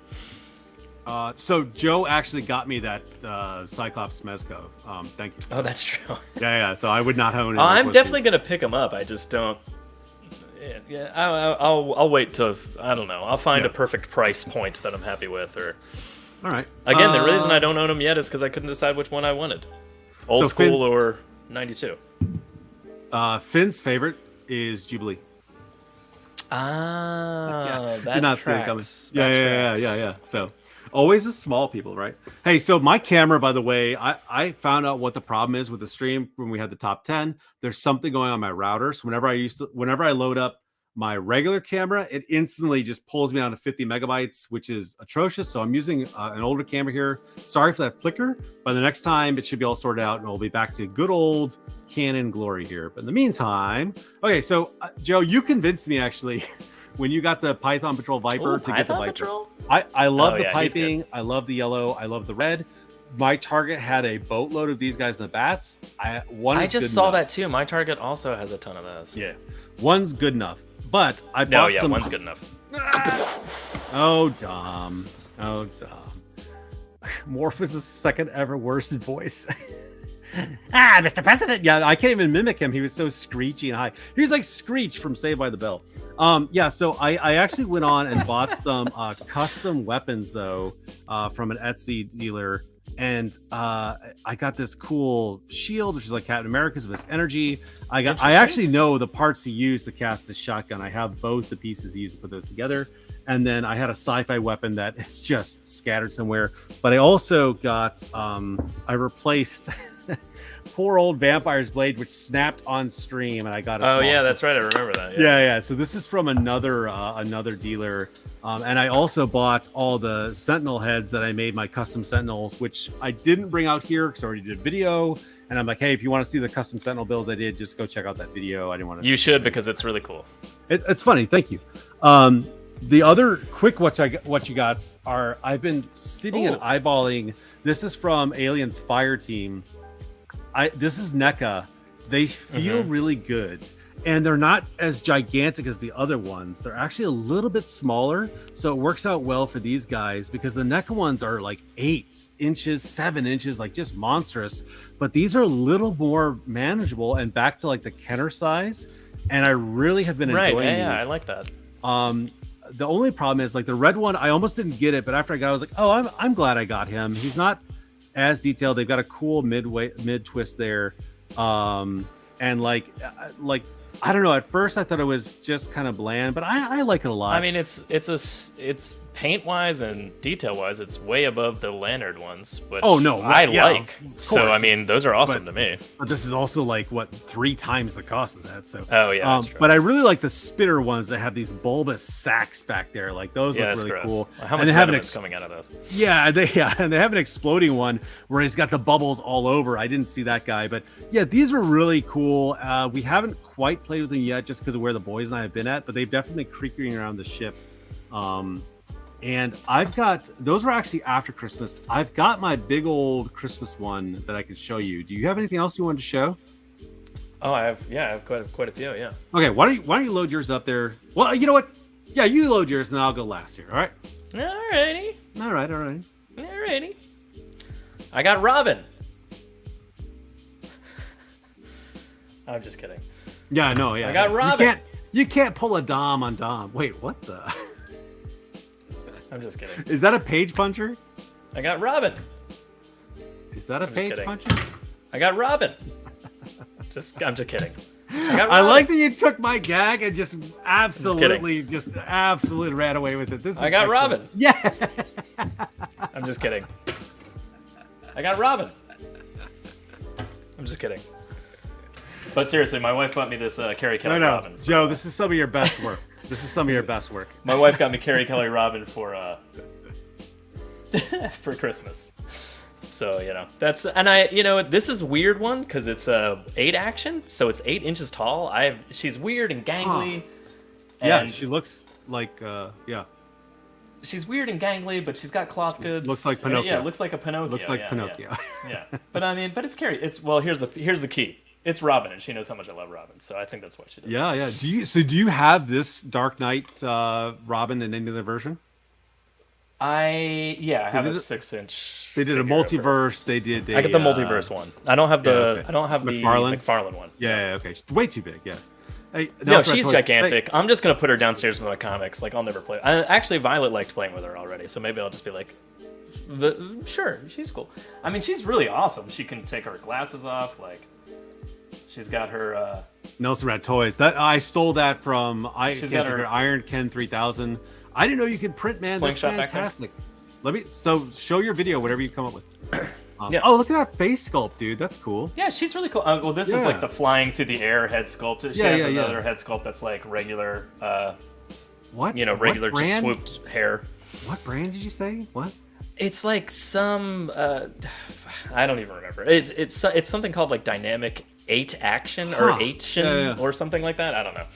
So Joe actually got me that Cyclops Mezco. Thank you. Oh, that's true. Yeah. So I would not own it. I'm definitely gonna pick him up. I just don't. Yeah, I'll wait till I don't know. I'll find a perfect price point that I'm happy with, or. All right. Again, the reason I don't own them yet is because I couldn't decide which one I wanted. Old school or 92. Finn's favorite is Jubilee. That tracks. Yeah. So always the small people, right? Hey, so my camera, by the way, I found out what the problem is with the stream when we had the top 10. There's something going on my router. So whenever I load up my regular camera, it instantly just pulls me down to 50 megabytes, which is atrocious. So I'm using an older camera here. Sorry for that flicker, but the next time it should be all sorted out and we'll be back to good old Canon glory here. But in the meantime, okay, so Joe, you convinced me actually when you got the Python Patrol Viper to get the Viper. Patrol? I love the piping. I love the yellow. I love the red. My Target had a boatload of these guys in the bats. I just saw that too. My Target also has a ton of those. Yeah, one's good enough. But I bought some. One's good enough. Oh, Dom. Morph is the second ever worst voice. Mr. President. Yeah, I can't even mimic him. He was so screechy and high. He was like Screech from Saved by the Bell. So I actually went on and bought some custom weapons though from an Etsy dealer. And I got this cool shield, which is like Captain America's with energy. I actually know the parts he used to cast the shotgun. I have both the pieces he used to put those together. And then I had a sci-fi weapon that is just scattered somewhere. But I also got I replaced poor old Vampire's blade, which snapped on stream, and I got a small... yeah, that's right. I remember that. Yeah. So this is from another dealer. And I also bought all the Sentinel heads that I made my custom Sentinels, which I didn't bring out here because I already did a video. And I'm like, hey, if you want to see the custom Sentinel builds I did, just go check out that video. I didn't want to. You should, because it's really cool. It's funny. Thank you. The other quick what you got are I've been sitting and eyeballing. This is from Aliens Fire Team. This is NECA. They feel really good. And they're not as gigantic as the other ones. They're actually a little bit smaller. So it works out well for these guys because the NECA ones are like 8 inches, 7 inches, like just monstrous. But these are a little more manageable and back to like the Kenner size. And I really have been enjoying these. Yeah, I like that. The only problem is like the red one, I almost didn't get it. But after I got it, I was like, oh, I'm glad I got him. He's not as detailed. They've got a cool mid twist there. And like I don't know. At first, I thought it was just kind of bland, but I like it a lot. I mean, it's paint wise and detail wise, it's way above the Lanyard ones, which I like. Of so I course. mean, those are awesome to me. But this is also like what 3 times the cost of that. So that's true. but I really like the spinner ones that have these bulbous sacks back there. Like those look really gross. cool. How much venom is coming out of those? And they have an exploding one where he's got the bubbles all over. I didn't see that guy, but yeah, these were really cool. We haven't quite played with them yet just because of where the boys and I have been at, but they've definitely creaking around the ship. And I've got, those were actually after Christmas. I've got my big old Christmas one that I can show you. Do you have anything else you wanted to show? Oh, I have quite a few, yeah. Okay, why don't you load yours up there? Well, you know what? Yeah, you load yours and I'll go last here, all right? Alrighty. All right. Alrighty. I got Robin. I'm just kidding. Yeah, no, yeah. I got Robin. You can't pull a Dom on Dom. Wait, what the? I'm just kidding. Is that a page puncher? I got Robin. Is that a page puncher? I got Robin. I'm just kidding. I like that you took my gag and just absolutely ran away with it. I got Robin. Yeah. I'm just kidding. I got Robin. I'm just kidding. But seriously, my wife bought me this Carrie Kelly Robin. Joe, this is some of your best work. My wife got me Carrie Kelly Robin for for Christmas. So, that's, and this is a weird one because it's 8 action, so it's 8 inches tall. She's weird and gangly. Yeah, she looks like, She's weird and gangly, but she's got cloth goods. Looks like Pinocchio. Yeah, looks like a Pinocchio. Looks like Pinocchio. Yeah. But it's Carrie. Here's the key. It's Robin, and she knows how much I love Robin, so I think that's what she did. Yeah. Do you have this Dark Knight Robin in any other version? I have a 6-inch. They did a multiverse. I get the multiverse one. I don't have the McFarlane one. Yeah, okay. Way too big. Yeah. Hey, no, she's gigantic. I'm just gonna put her downstairs with my comics. Like, I'll never play. Actually, Violet liked playing with her already, so maybe I'll just be like, sure, she's cool. I mean, she's really awesome. She can take her glasses off. Like, she's got her. Nelson Rat Toys. That I stole that from. She's got her Iron Ken 3000. I didn't know you could print, man. Slingshot, that's fantastic. So show your video, whatever you come up with. Yeah. Oh, look at that face sculpt, dude. That's cool. Yeah, she's really cool. Well, this is like the flying through the air head sculpt. She has another head sculpt that's like regular. Regular just swooped hair. What brand did you say? What? It's like some. I don't even remember. It's something called like Dynamic 8 Action or 8tion or something like that. I don't know.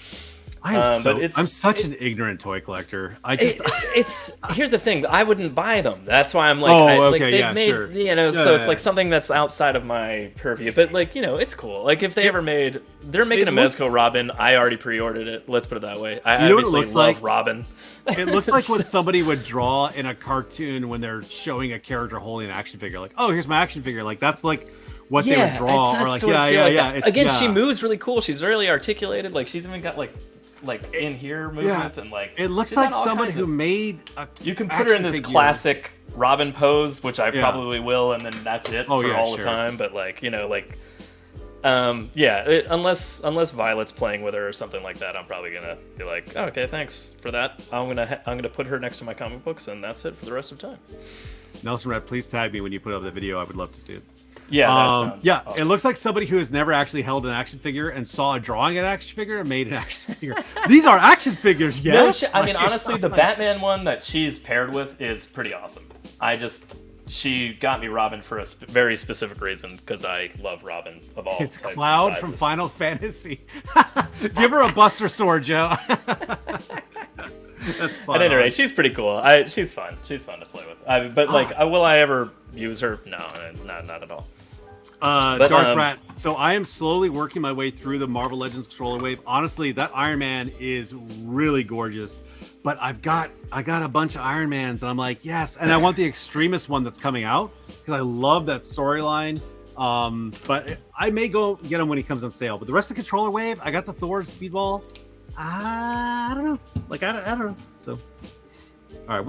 I'm such an ignorant toy collector. Here's the thing. I wouldn't buy them. That's why I'm like, they've made, sure. It's like something that's outside of my purview. But like, it's cool. Like if they they're making a Mezco Robin. I already pre-ordered it. Let's put it that way. I obviously love Robin. It looks like what somebody would draw in a cartoon when they're showing a character holding an action figure. Like, oh, here's my action figure. Like that's like what they would draw. Or like, Again, she moves really cool. She's really articulated. Like she's even got like in here movement and like it looks like somebody who made a you can put her in this classic Robin pose, which I probably will, and then that's it for all the time. But like unless Violet's playing with her or something like that, I'm probably gonna be like, oh, okay, thanks for that. I'm gonna put her next to my comic books, and that's it for the rest of the time. Nelson Red, please tag me when you put up the video. I would love to see it. Yeah, awesome. It looks like somebody who has never actually held an action figure and saw a drawing of an action figure and made an action figure. These are action figures, yes. No, I mean, honestly, the Batman one that she's paired with is pretty awesome. She got me Robin for a very specific reason because I love Robin of all types and sizes. It's Cloud from Final Fantasy. Give her a Buster Sword, Joe. That's fun. At any rate, she's pretty cool. She's fun. She's fun to play with. Will I ever use her? No, not at all. Darth Rat. So I am slowly working my way through the Marvel Legends controller wave. Honestly, that Iron Man is really gorgeous. But I got a bunch of Iron Mans, and I'm like, yes. And I want the Extremis one that's coming out because I love that storyline. But I may go get him when he comes on sale. But the rest of the controller wave, I got the Thor Speedball. I don't know. Like I don't know. So, all right.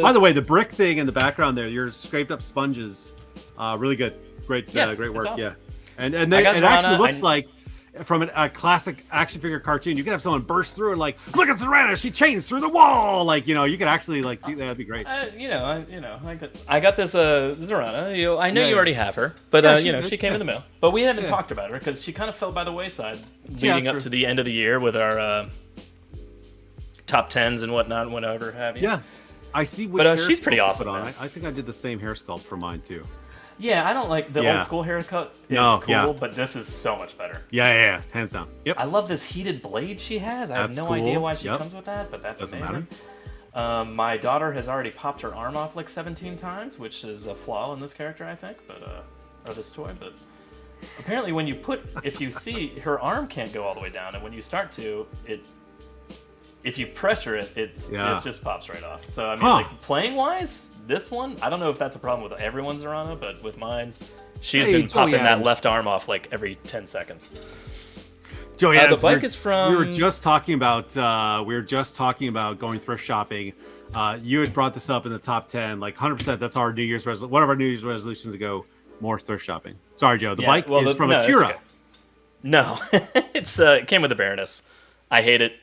By the way, the brick thing in the background there, your scraped up sponges, really good. Great work. Awesome. Yeah, and it actually looks like from a classic action figure cartoon. You could have someone burst through and like, look at Serena, she chains through the wall. Like, you could actually like do that'd be great. I got this Zorana. I know you already have her, but she came in the mail. But we haven't talked about her because she kind of fell by the wayside leading up to the end of the year with our top 10s and whatnot, and whatever have you. Yeah, I see. But she's pretty awesome. I think I did the same hair sculpt for mine too. Yeah, I don't like the old school haircut. It's cool, but this is so much better. Yeah, hands down. Yep. I love this heated blade she has. I have no idea why she comes with that, but that's amazing. My daughter has already popped her arm off like 17 times, which is a flaw in this character, I think, or this toy. But apparently, if you see, her arm can't go all the way down, and when you start to, if you pressure it, it just pops right off. So I mean, like playing wise, this one, I don't know if that's a problem with everyone's Zorana, but with mine, she's been popping that left arm off like every 10 seconds. Joey, the bike is from. We were just talking about going thrift shopping. You had brought this up in the top 10, like 100%. That's our New Year's resolution. One of our New Year's resolutions to go more thrift shopping. Sorry, Joe. The bike is from Akira. Okay. No, it came with the Baroness. I hate it.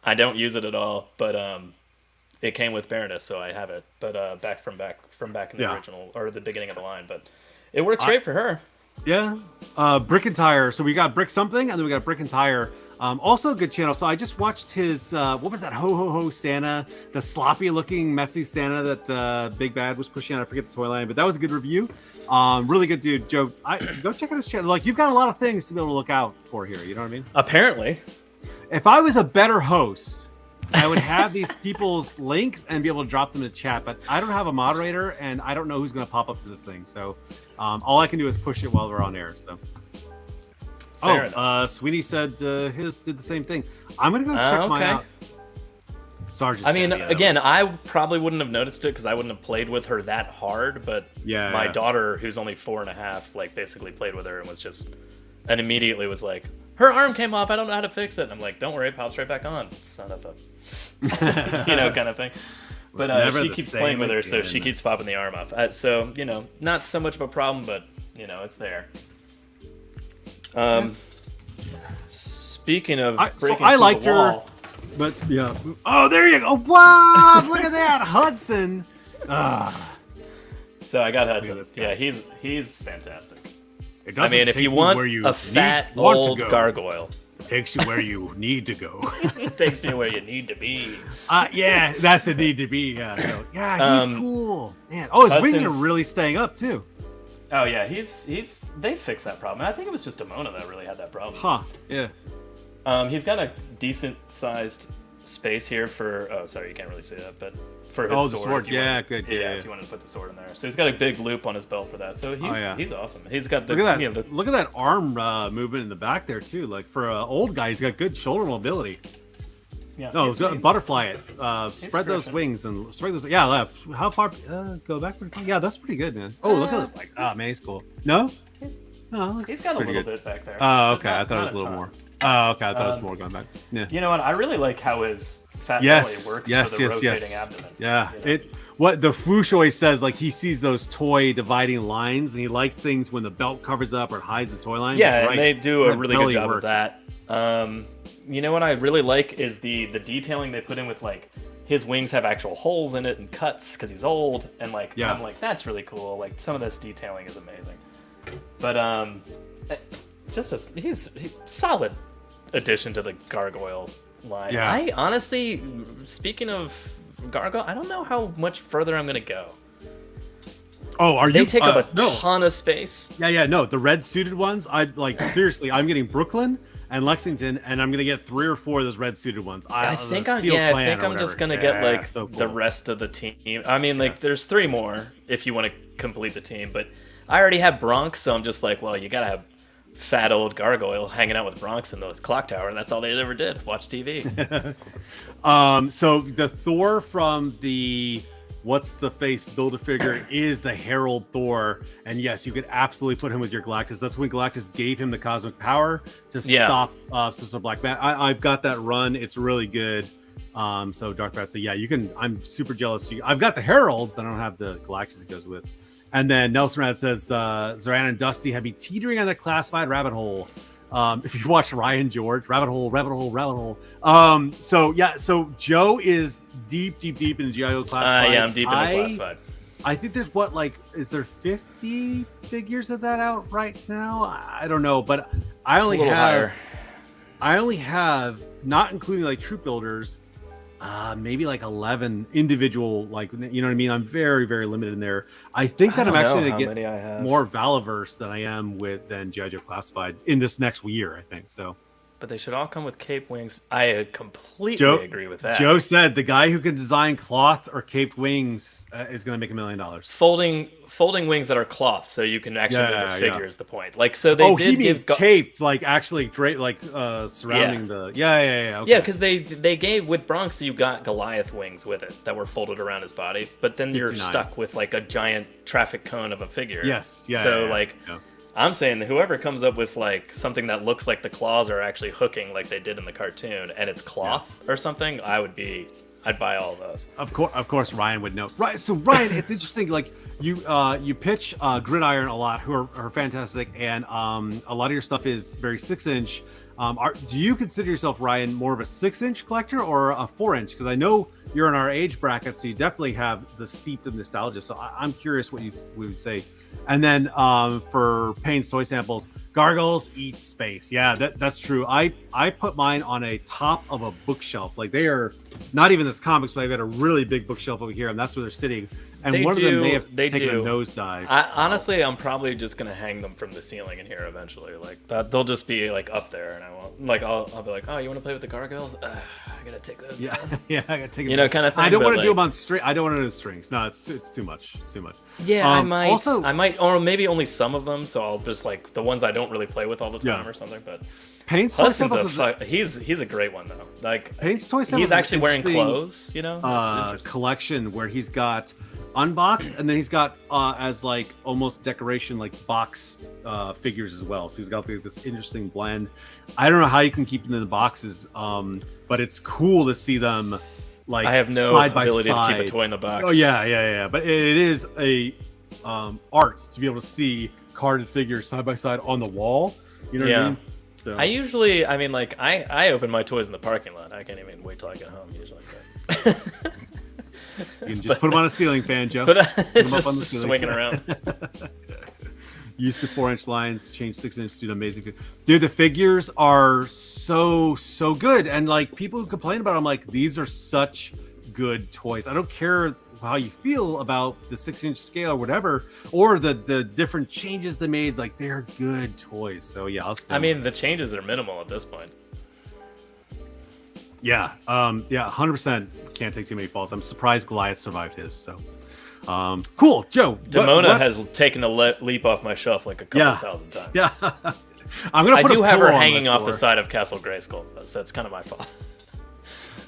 I don't use it at all, but it came with Baroness, so I have it. But back in the original or the beginning of the line, but it works great for her. Yeah, Brick and Tire. So we got Brick something, and then we got Brick and Tire. Also a good channel. So I just watched his what was that? Ho Ho Ho Santa, the sloppy looking, messy Santa that Big Bad was pushing out. I forget the toy line, but that was a good review. Really good dude, Joe. Go check out his channel. Like you've got a lot of things to be able to look out for here. You know what I mean? Apparently. If I was a better host, I would have these people's links and be able to drop them in the chat, but I don't have a moderator and I don't know who's going to pop up to this thing. So all I can do is push it while we're on air. So, Sweeney said his did the same thing. I'm going to go check mine out. Sergeant. I mean, again, I probably wouldn't have noticed it because I wouldn't have played with her that hard, but my daughter, who's only 4.5, like basically played with her and immediately was like, her arm came off. I don't know how to fix it. And I'm like, don't worry, it pops right back on. Son of a, kind of thing. But she keeps playing with her, so she keeps popping the arm off. So not so much of a problem, but it's there. Speaking of breaking I liked the wall, her, but yeah. Oh, there you go. Wow, look at that, Hudson. So I got Hudson. Yeah, he's fantastic. I mean, if you want a fat old gargoyle, it takes you where you need to go. It takes you where you need to be. Yeah, that's a need to be. Yeah, so, he's cool, man. Oh, his wings are really staying up too. Oh yeah, they fixed that problem. I think it was just Demona that really had that problem. Huh? Yeah. He's got a decent sized space here for. Oh, sorry, you can't really see that, but. For his sword. Yeah, good. Yeah, if you wanted to put the sword in there. So he's got a big loop on his belt for that. So he's awesome. He's got the look at that arm movement in the back there too. Like for an old guy, he's got good shoulder mobility. Yeah. No, butterfly it. Spread those wings and spread those. Yeah, left. How far? Go back. Yeah, that's pretty good, man. Oh, look at this. Like, man, he's cool. No. No, he's got a little bit back there. Oh, okay. I thought it was a little more. Oh, okay. I thought it was more going back. Yeah. You know what? I really like how his fat belly works for the rotating abdomen. Yeah. What the Foosh always says, like he sees those toy dividing lines, and he likes things when the belt covers up or hides the toy line. Yeah, and they do a really good job of that. You know what I really like is the detailing they put in with like his wings have actual holes in it and cuts because he's old, and like I'm like that's really cool. Like some of this detailing is amazing. But he's solid addition to the gargoyle line. Yeah. I honestly, speaking of gargoyle, I don't know how much further I'm gonna go. Oh, they take up a ton of space. Yeah, no, the red suited ones. I like seriously. I'm getting Brooklyn and Lexington, and I'm gonna get 3 or 4 of those red suited ones. I think I'm just gonna get like the rest of the team. I mean, like there's 3 more if you want to complete the team, but I already have Bronx, so I'm just like, well, you gotta have fat old gargoyle hanging out with Bronx in the clock tower, and that's all they ever did, watch TV. So the Thor from the What's the Face Build-A-Figure is the Herald Thor, and yes, you could absolutely put him with your Galactus. That's when Galactus gave him the cosmic power to stop Sister Black Man. I've got that run, it's really good. So Darth Vader, so yeah, you can. I'm super jealous. I've got the Herald, but I don't have the Galactus it goes with. And then Nelson Rad says, Zoran and Dusty have been teetering on the classified rabbit hole. If you watch Ryan George, rabbit hole, rabbit hole, rabbit hole. So Joe is deep in GIO classified. Yeah, I'm deep in the classified. I think there's is there 50 figures of that out right now? I don't know, but I only have, not including like troop builders, maybe like 11 individual, like, you know what I mean? I'm very, very limited in there. I think that I'm actually going to get more Valaverse than I am than G.I. Joe Classified in this next year, I think. So, but they should all come with cape wings. I completely agree with that. Joe said the guy who can design cloth or caped wings is going to make $1 million. Folding wings that are cloth, so you can actually move the figure is the point. Like, so they did give caped, like actually surrounding the okay. Yeah, because they gave with Bronx, you got Goliath wings with it that were folded around his body, but then 59. You're stuck with like a giant traffic cone of a figure. Yes, I'm saying that whoever comes up with like something that looks like the claws are actually hooking like they did in the cartoon, and it's cloth or something, I'd buy all of those. Of course, Ryan would know. Right. So Ryan, it's interesting. Like you pitch Gridiron a lot, who are fantastic, and a lot of your stuff is very 6-inch. Do you consider yourself, Ryan, more of a 6-inch collector or a 4-inch? Because I know you're in our age bracket, so you definitely have the steeped of nostalgia. So I'm curious what you would say. And then for Payne's toy samples, Gargoyles eat space. Yeah, that's true. I put mine on a top of a bookshelf. Like, they are not even this comics, but I've got a really big bookshelf over here, and that's where they're sitting. And one of them may have taken a nosedive. Honestly, I'm probably just gonna hang them from the ceiling in here eventually. Like that, they'll just be like up there, and I won't. Like I'll be like, oh, you want to play with the Gargoyles? I gotta take those. Yeah, down. Yeah, I gotta take. You know, kind of thing. I don't want to do them on string. I don't want to do strings. No, it's too much. It's too much. Yeah, I might, or maybe only some of them. So I'll just like the ones I don't really play with all the time or something. But Payne's Hudson's he's a great one though. Like Payne's toy he's actually wearing clothes. You know, collection where he's got unboxed, and then he's got as like almost decoration, like boxed figures as well. So he's got like this interesting blend. I don't know how you can keep them in the boxes, but it's cool to see them. Like, I have no side ability by side. to keep a toy in the box. Oh yeah. But it is a art to be able to see carded figures side by side on the wall. You know what I mean? So I open my toys in the parking lot. I can't even wait till I get home usually. But... You can just put them on a ceiling fan, Joe. It's just swinging around. Used to 4-inch lines, change 6-inch, dude. Amazing, dude. The figures are so good, and like people who complain about them, like these are such good toys. I don't care how you feel about the 6-inch scale or whatever, or the different changes they made. Like, they're good toys. So yeah, the changes are minimal at this point. Yeah, 100%. Can't take too many falls. I'm surprised Goliath survived his. So, cool, Joe. Demona has taken a leap off my shelf like a couple thousand times. Yeah, I do have her hanging off the side of Castle Grayskull, so it's kind of my fault.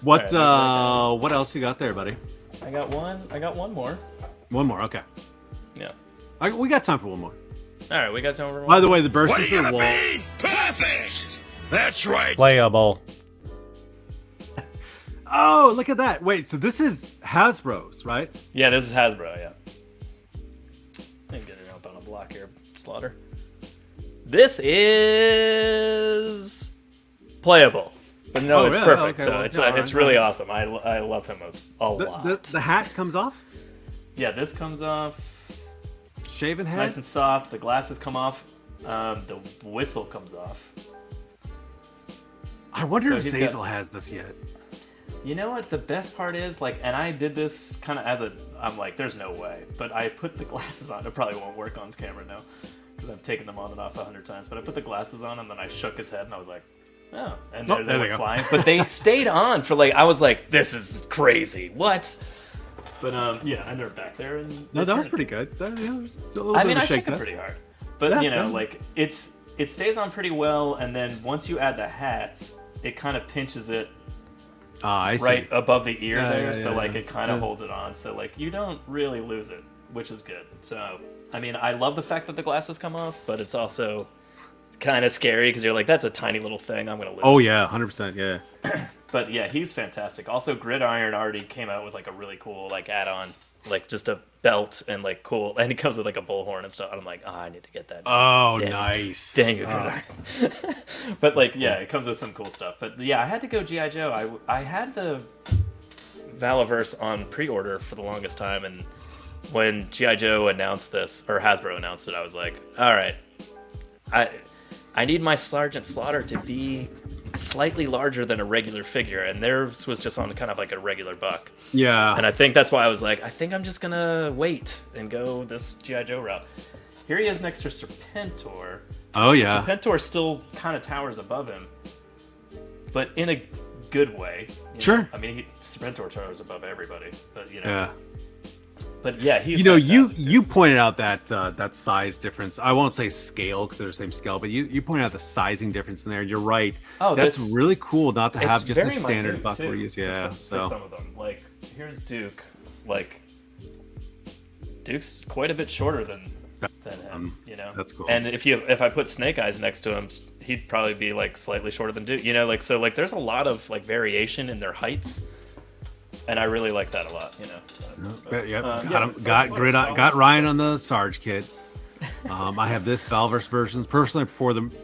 What else you got there, buddy? I got one more. One more, okay. Yeah. We got time for one more. All right, we got time for one. By the way, the burst through the wall. Perfect. That's right. Playable. Oh, look at that. Wait, so this is Hasbro's, right? Yeah, this is Hasbro, yeah. Let me get it up on a block here, Slaughter. This is playable. But no, it's perfect. Okay, so it's really awesome. I love him a lot. The hat comes off? Yeah, this comes off. Shaven head? It's nice and soft. The glasses come off. The whistle comes off. I wonder if Zazel has this yet. You know what the best part is? Like, and I did this kind of I'm like, there's no way. But I put the glasses on. It probably won't work on camera now because I've taken them on and off 100 times. But I put the glasses on and then I shook his head and I was like, oh. And they went flying. But they stayed on for I was like, this is crazy. What? But and they're back there. And no, that was pretty good. I shook it pretty hard. But it stays on pretty well. And then once you add the hats, it kind of pinches it. Right above the ear so it kind of holds it on, so you don't really lose it, which is good. So I love the fact that the glasses come off, but it's also kind of scary because you're like, that's a tiny little thing, I'm gonna lose. Oh yeah, 100%, yeah. But yeah, he's fantastic. Also, Gridiron already came out with a really cool add-on, just a belt and like cool, and it comes with like a bullhorn and stuff. And I'm like, oh, I need to get that. Oh, Dang, nice. Dang it. But like, yeah, it comes with some cool stuff. But yeah, I had to go G.I. Joe. I had the Valaverse on pre-order for the longest time, and when G.I. Joe announced this, or Hasbro announced it, I was like, all right, I need my Sergeant Slaughter to be slightly larger than a regular figure, and theirs was just on kind of like a regular buck. Yeah. And I think that's why I was like, I think I'm just gonna wait and go this G.I. Joe route. Here he is next to Serpentor. Oh, yeah. Serpentor still kind of towers above him, but in a good way. Sure. Know? I mean, Serpentor towers above everybody, but Yeah. But yeah, he's you pointed out that size difference. I won't say scale because they're the same scale, but you pointed out the sizing difference in there. You're right. Oh, that's really cool not to have just a very standard minute, buck too, we use. Yeah, for some of them. Like here's Duke. Like Duke's quite a bit shorter than him. You know, that's cool. And if I put Snake Eyes next to him, he'd probably be like slightly shorter than Duke. You know, like so like there's a lot of like variation in their heights. And I really like that a lot, you know. Got Ryan on the Sarge kit. I have this Valverse versions. Personally, I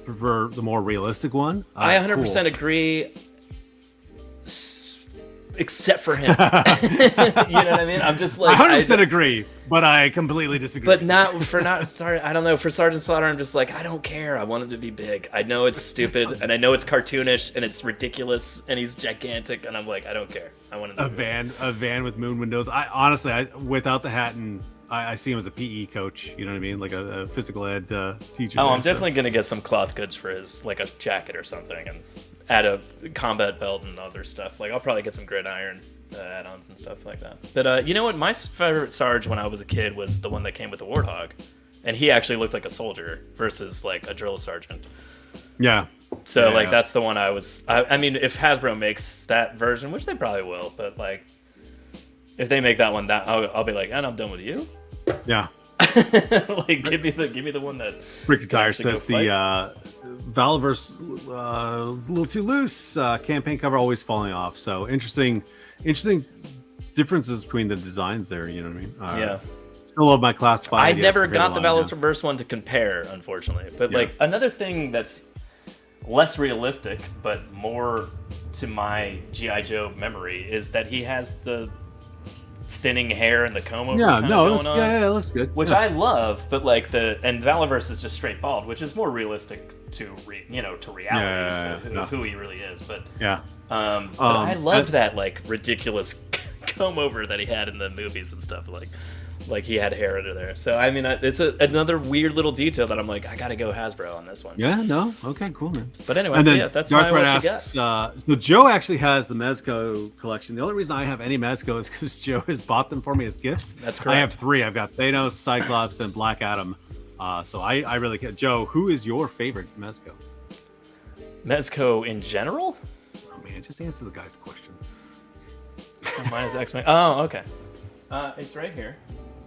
prefer the more realistic one. I 100% agree, except for him. You know what I mean? I'm just like I 100% agree, but I completely disagree. But not starting. I don't know. For Sergeant Slaughter, I'm just like I don't care. I want him to be big. I know it's stupid, and I know it's cartoonish, and it's ridiculous, and he's gigantic, and I'm like I don't care. I want him to be a van with moon windows. I honestly, without the hat, and I see him as a PE coach. You know what I mean, like a physical ed teacher. Oh, I'm definitely gonna get some cloth goods for his, like a jacket or something, and add a combat belt and other stuff. Like I'll probably get some gridiron add-ons and stuff like that. But you know what? My favorite Sarge when I was a kid was the one that came with the Warthog, and he actually looked like a soldier versus like a drill sergeant. Yeah. So like that's the one I mean, if Hasbro makes that version, which they probably will, but like if they make that one, I'll be like, and I'm done with you. Yeah. Like give me the one that Ricky Tire says the Valaverse a little too loose, campaign cover always falling off. So interesting differences between the designs there, you know what I mean? Yeah. Still love my classified. I never got the Valaverse one to compare, unfortunately. But like another thing that's less realistic but more to my G.I. Joe memory is that he has the thinning hair and the comb over. It looks good. Which I love, but like and Valaverse is just straight bald, which is more realistic to reality of who he really is. But but I loved that like ridiculous comb over that he had in the movies and stuff. Like he had hair under there. So I mean, it's another weird little detail that I'm like, I gotta go Hasbro on this one. Yeah, no, okay, cool, man. But anyway, that's my what asks, you got. So Joe actually has the Mezco collection. The only reason I have any Mezco is because Joe has bought them for me as gifts. That's correct. I have 3. I've got Thanos, Cyclops, and Black Adam. So I really can't. Joe, who is your favorite Mezco? Mezco in general? Oh man, just answer the guy's question. Mine is X-Men. Oh, okay. It's right here.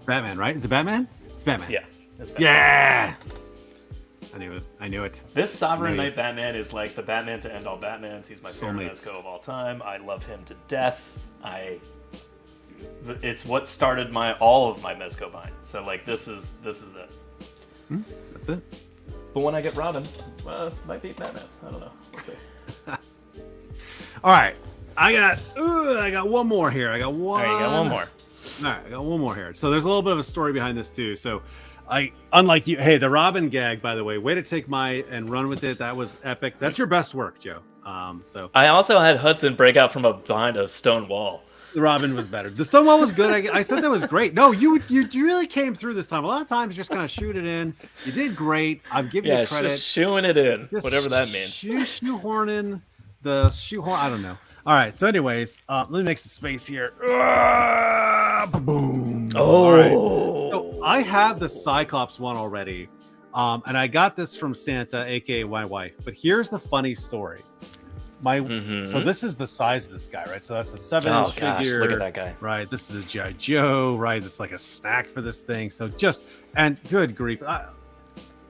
Batman, right? Is it Batman? It's Batman. Yeah. It's Batman. Yeah. I knew it. This Sovereign Knight Batman is like the Batman to end all Batmans. He's my favorite Soulmates. Mezco of all time. I love him to death. It's what started all of my Mezco buying. So like this is it. That's it. But when I get Robin, might beat Batman. I don't know. We'll see. All right. I got one more here. I got one. All right, you got one more. All right, I got one more here. So there's a little bit of a story behind this too. So unlike you, hey, the Robin gag, by the way, way to take and run with it. That was epic. That's your best work, Joe. So I also had Hudson break out from behind a stone wall. The Robin was better. The Stonewall was good. I said that was great. No, you really came through this time. A lot of times, just kind of shoot it in. You did great. I'm giving you credit. Just shooing it in, whatever that means. Shoehorning the shoehorn. I don't know. All right. So, anyways, let me make some space here. Boom. Oh. Right. So I have the Cyclops one already, and I got this from Santa, aka my wife. But here's the funny story. So this is the size of this guy, right? So that's a 7-inch figure. Look at that guy. Right. This is a G.I. Joe, right? It's like a snack for this thing. So and good grief.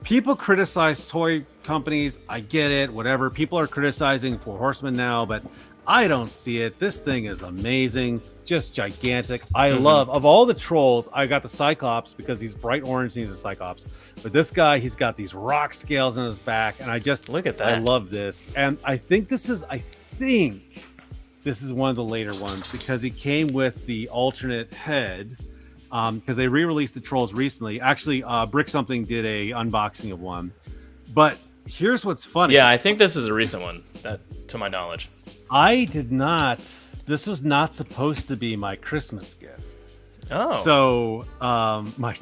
People criticize toy companies. I get it. Whatever. People are criticizing Four Horsemen now, but I don't see it. This thing is amazing. just gigantic. I love, of all the trolls, I got the Cyclops because he's bright orange and he's a Cyclops. But this guy, he's got these rock scales on his back, and I just look at that. I love this, and I think this is one of the later ones because he came with the alternate head. Because they re-released the trolls recently. Actually, Brick Something did a unboxing of one. But here's what's funny. Yeah, I think this is a recent one, to my knowledge. I did not. This was not supposed to be my Christmas gift. Oh. So,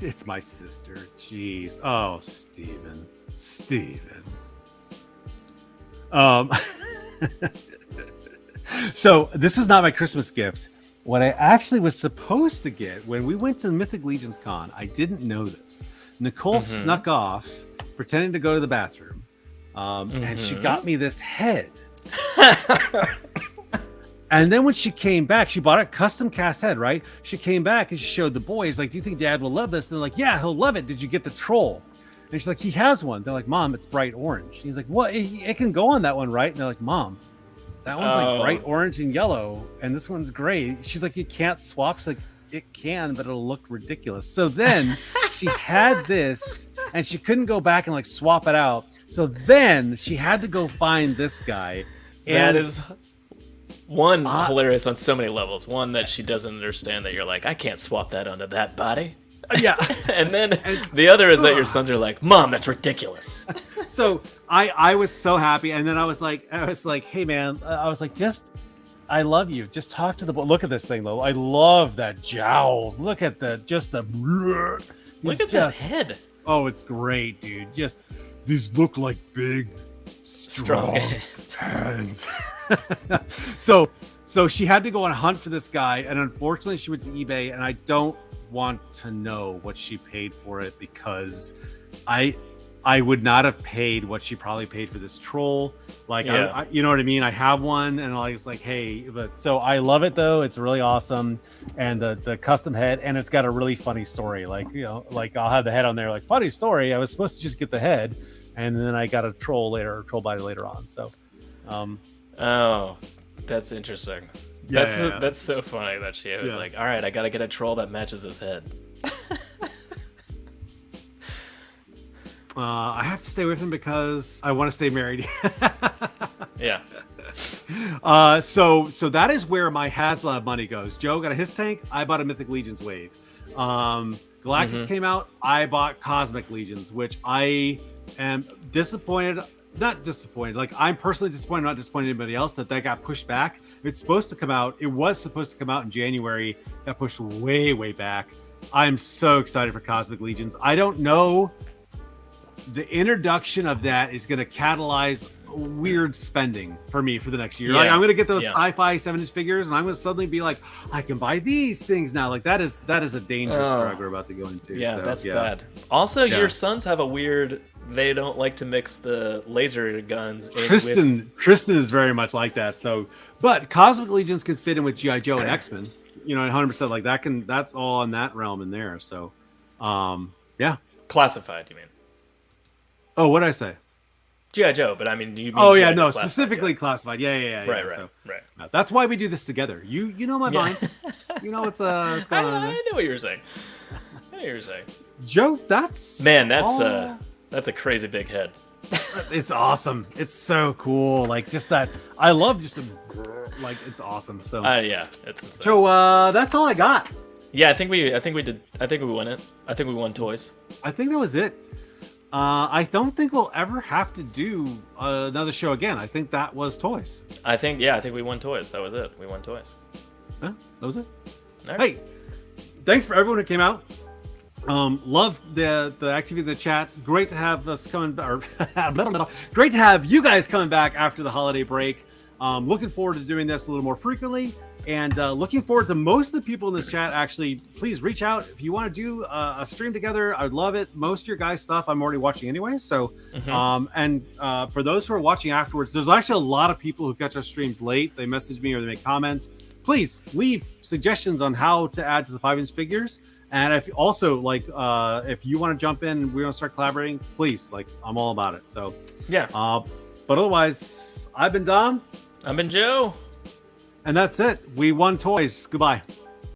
it's my sister. Jeez. Oh, Steven. So this is not my Christmas gift. What I actually was supposed to get when we went to the Mythic Legions Con, I didn't know this. Nicole snuck off, pretending to go to the bathroom, and she got me this head. And then when she came back, she bought a custom cast head, right? She came back and she showed the boys, like, do you think Dad will love this? And they're like, yeah, he'll love it. Did you get the troll? And she's like, he has one. They're like, Mom, it's bright orange. He's like, what? It can go on that one, right? And they're like, Mom, that one's like bright orange and yellow, and this one's gray. She's like, you can't swap. She's like, it can, but it'll look ridiculous. So then she had this, and she couldn't go back and like swap it out. So then she had to go find this guy. That is one hilarious on so many levels. One that she doesn't understand that you're like, I can't swap that onto that body. Yeah. And then the other is that your sons are like, Mom, that's ridiculous. So I was so happy, and then I was like, hey man, I was like, I love you. Just talk to the boy. Look at this thing though. I love that jowls. Look at the. Look at that head. Oh, it's great, dude. Just these look like big, strong hands. So she had to go on a hunt for this guy, and unfortunately, she went to eBay, and I don't want to know what she paid for it because I would not have paid what she probably paid for this troll. Like, yeah. You know what I mean? I have one, and I was like, hey, but so I love it though. It's really awesome, and the custom head, and it's got a really funny story. Like, you know, like I'll have the head on there, like funny story. I was supposed to just get the head, and then I got a troll body later on. So, oh, that's interesting. Yeah, that's so funny that she was like, all right, I gotta get a troll that matches his head. I have to stay with him because I want to stay married. Yeah. So that is where my HasLab money goes. Joe got a His Tank. I bought a Mythic Legions wave. Galactus came out. I bought Cosmic Legions, which I am disappointed. Not disappointed. Like, I'm personally disappointed, not disappointed anybody else, that got pushed back. It's supposed to come out. It was supposed to come out in January. Got pushed way, way back. I'm so excited for Cosmic Legions. I don't know. The introduction of that is going to catalyze weird spending for me for the next year. Yeah. Like, I'm going to get those sci-fi 7-inch figures, and I'm going to suddenly be like, I can buy these things now. Like, that is a dangerous drug we're about to go into. Yeah, so, that's bad. Also, your sons have a weird. They don't like to mix the laser guns. Tristan is very much like that. So, but Cosmic Legions can fit in with GI Joe and X-Men. You know, 100%. Like that can. That's all in that realm in there. So, yeah. Classified, you mean? Oh, what did I say? G.I. Joe, but I mean, you mean oh yeah, G.I. no, classified, specifically classified. Yeah. Right. So, that's why we do this together. You know my mind. You know what's going on. I know what you were saying. Joe, that's a crazy big head. It's awesome. It's so cool. Like, just that. I love just the like. It's awesome. So yeah, it's insane. So that's all I got. Yeah, I think we did. I think we won it. I think we won toys. I think that was it. I don't think we'll ever have to do another show again. I think that was toys. I think we won toys. That was it. We won toys. Yeah, that was it. All right. Hey, thanks for everyone who came out. Love the activity in the chat. Great to have us coming, or great to have you guys coming back after the holiday break. Looking forward to doing this a little more frequently, and looking forward to most of the people in this chat. Actually, please reach out if you want to do a stream together. I'd love it. Most of your guys' stuff I'm already watching anyway. So, and for those who are watching afterwards, there's actually a lot of people who catch our streams late. They message me or they make comments. Please leave suggestions on how to add to the 5-inch figures. And if also, like, if you want to jump in, we want to start collaborating, please, like, I'm all about it. So, yeah. But otherwise, I've been Dom. I've been Joe. And that's it. We won toys. Goodbye.